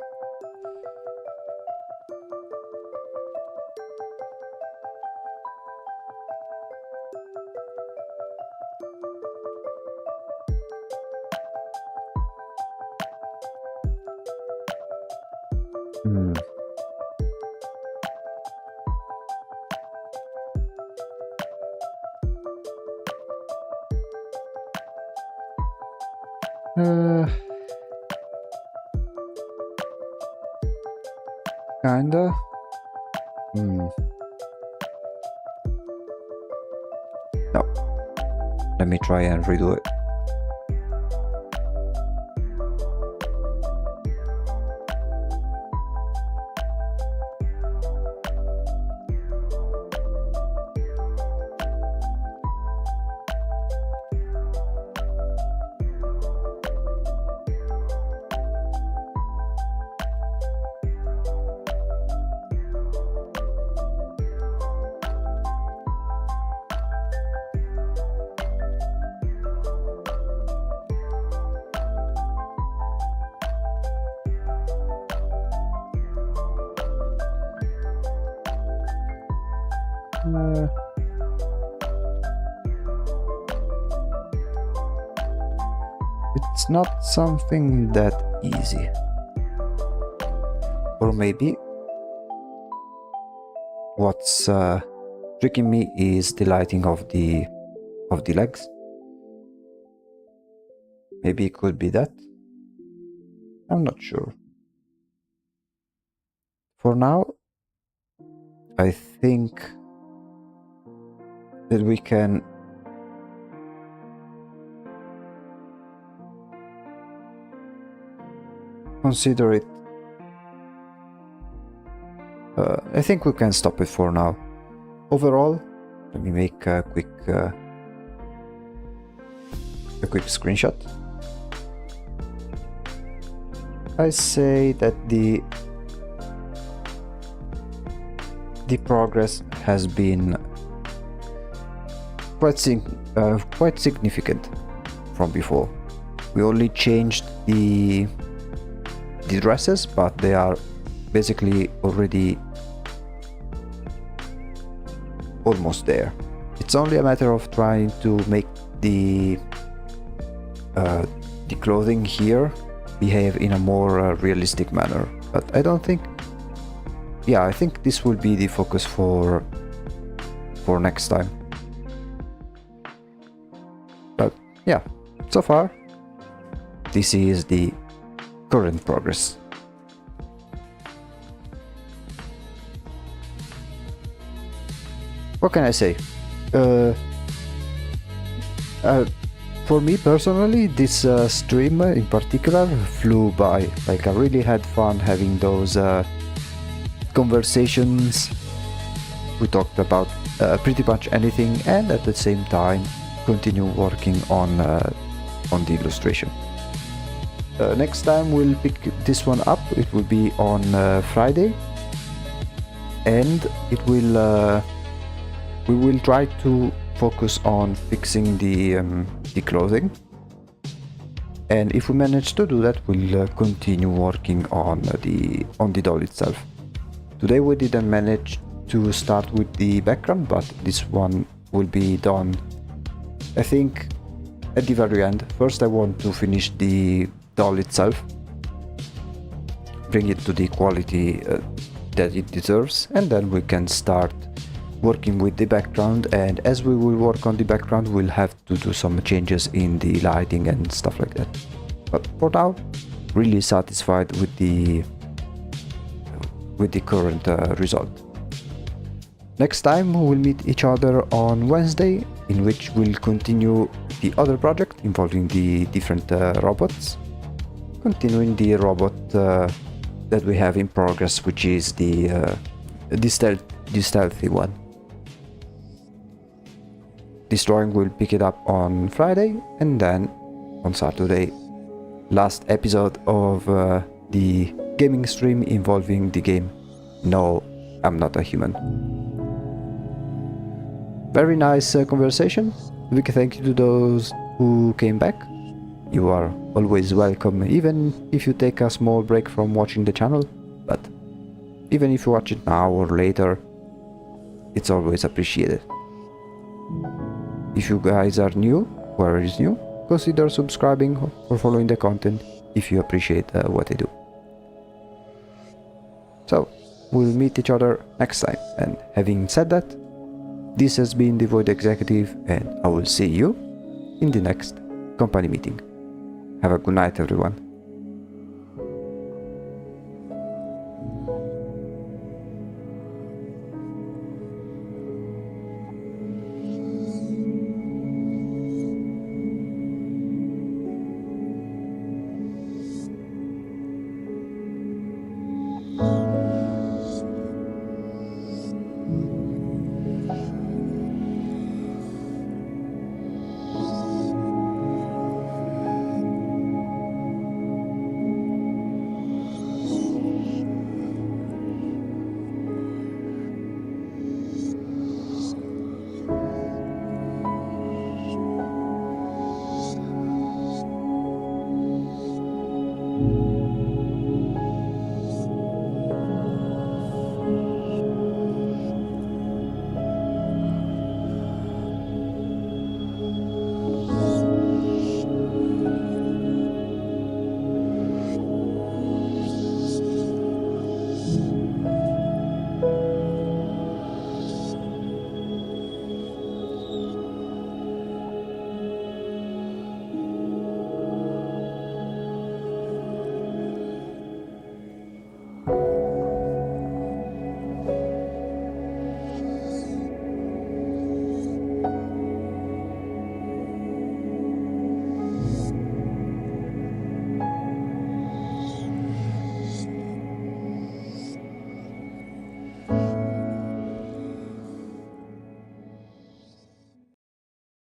Kinda. No. Let me try and redo it. It's not something that easy. Or maybe what's tricking me is the lighting of the legs. Maybe it could be that. I'm not sure. For now, I think that we can consider it. I think we can stop it for now. Overall, let me make a quick screenshot. I say that the progress has been quite significant from before. We only changed the dresses, but they are basically already almost there. It's only a matter of trying to make the clothing here behave in a more realistic manner. But I don't think, yeah, I think this will be the focus for next time. But yeah, so far this is the current progress. What can I say? For me personally, this stream in particular flew by. Like, I really had fun having those conversations. We talked about pretty much anything, and at the same time continue working on the illustration. Next time we'll pick this one up. It will be on Friday, and it will we will try to focus on fixing the clothing, and if we manage to do that, we'll continue working on the doll itself. Today we didn't manage to start with the background, but this one will be done, I think, at the very end. First I want to finish the doll itself, bring it to the quality that it deserves, and then we can start working with the background. And as we will work on the background, we'll have to do some changes in the lighting and stuff like that. But for now, really satisfied with the current result. Next time we'll meet each other on Wednesday, in which we'll continue the other project involving the different robots, continuing the robot that we have in progress, which is the stealthy one. This drawing will pick it up on Friday, and then on Saturday, last episode of the gaming stream involving the game No, I'm Not a Human. Very nice conversation. Big thank you to those who came back. You are always welcome, even if you take a small break from watching the channel. But even if you watch it now or later, it's always appreciated. If you guys are new, whoever is new, consider subscribing or following the content if you appreciate what I do. So, we'll meet each other next time, and having said that, this has been the Void Executive, and I will see you in the next company meeting. Have a good night, everyone.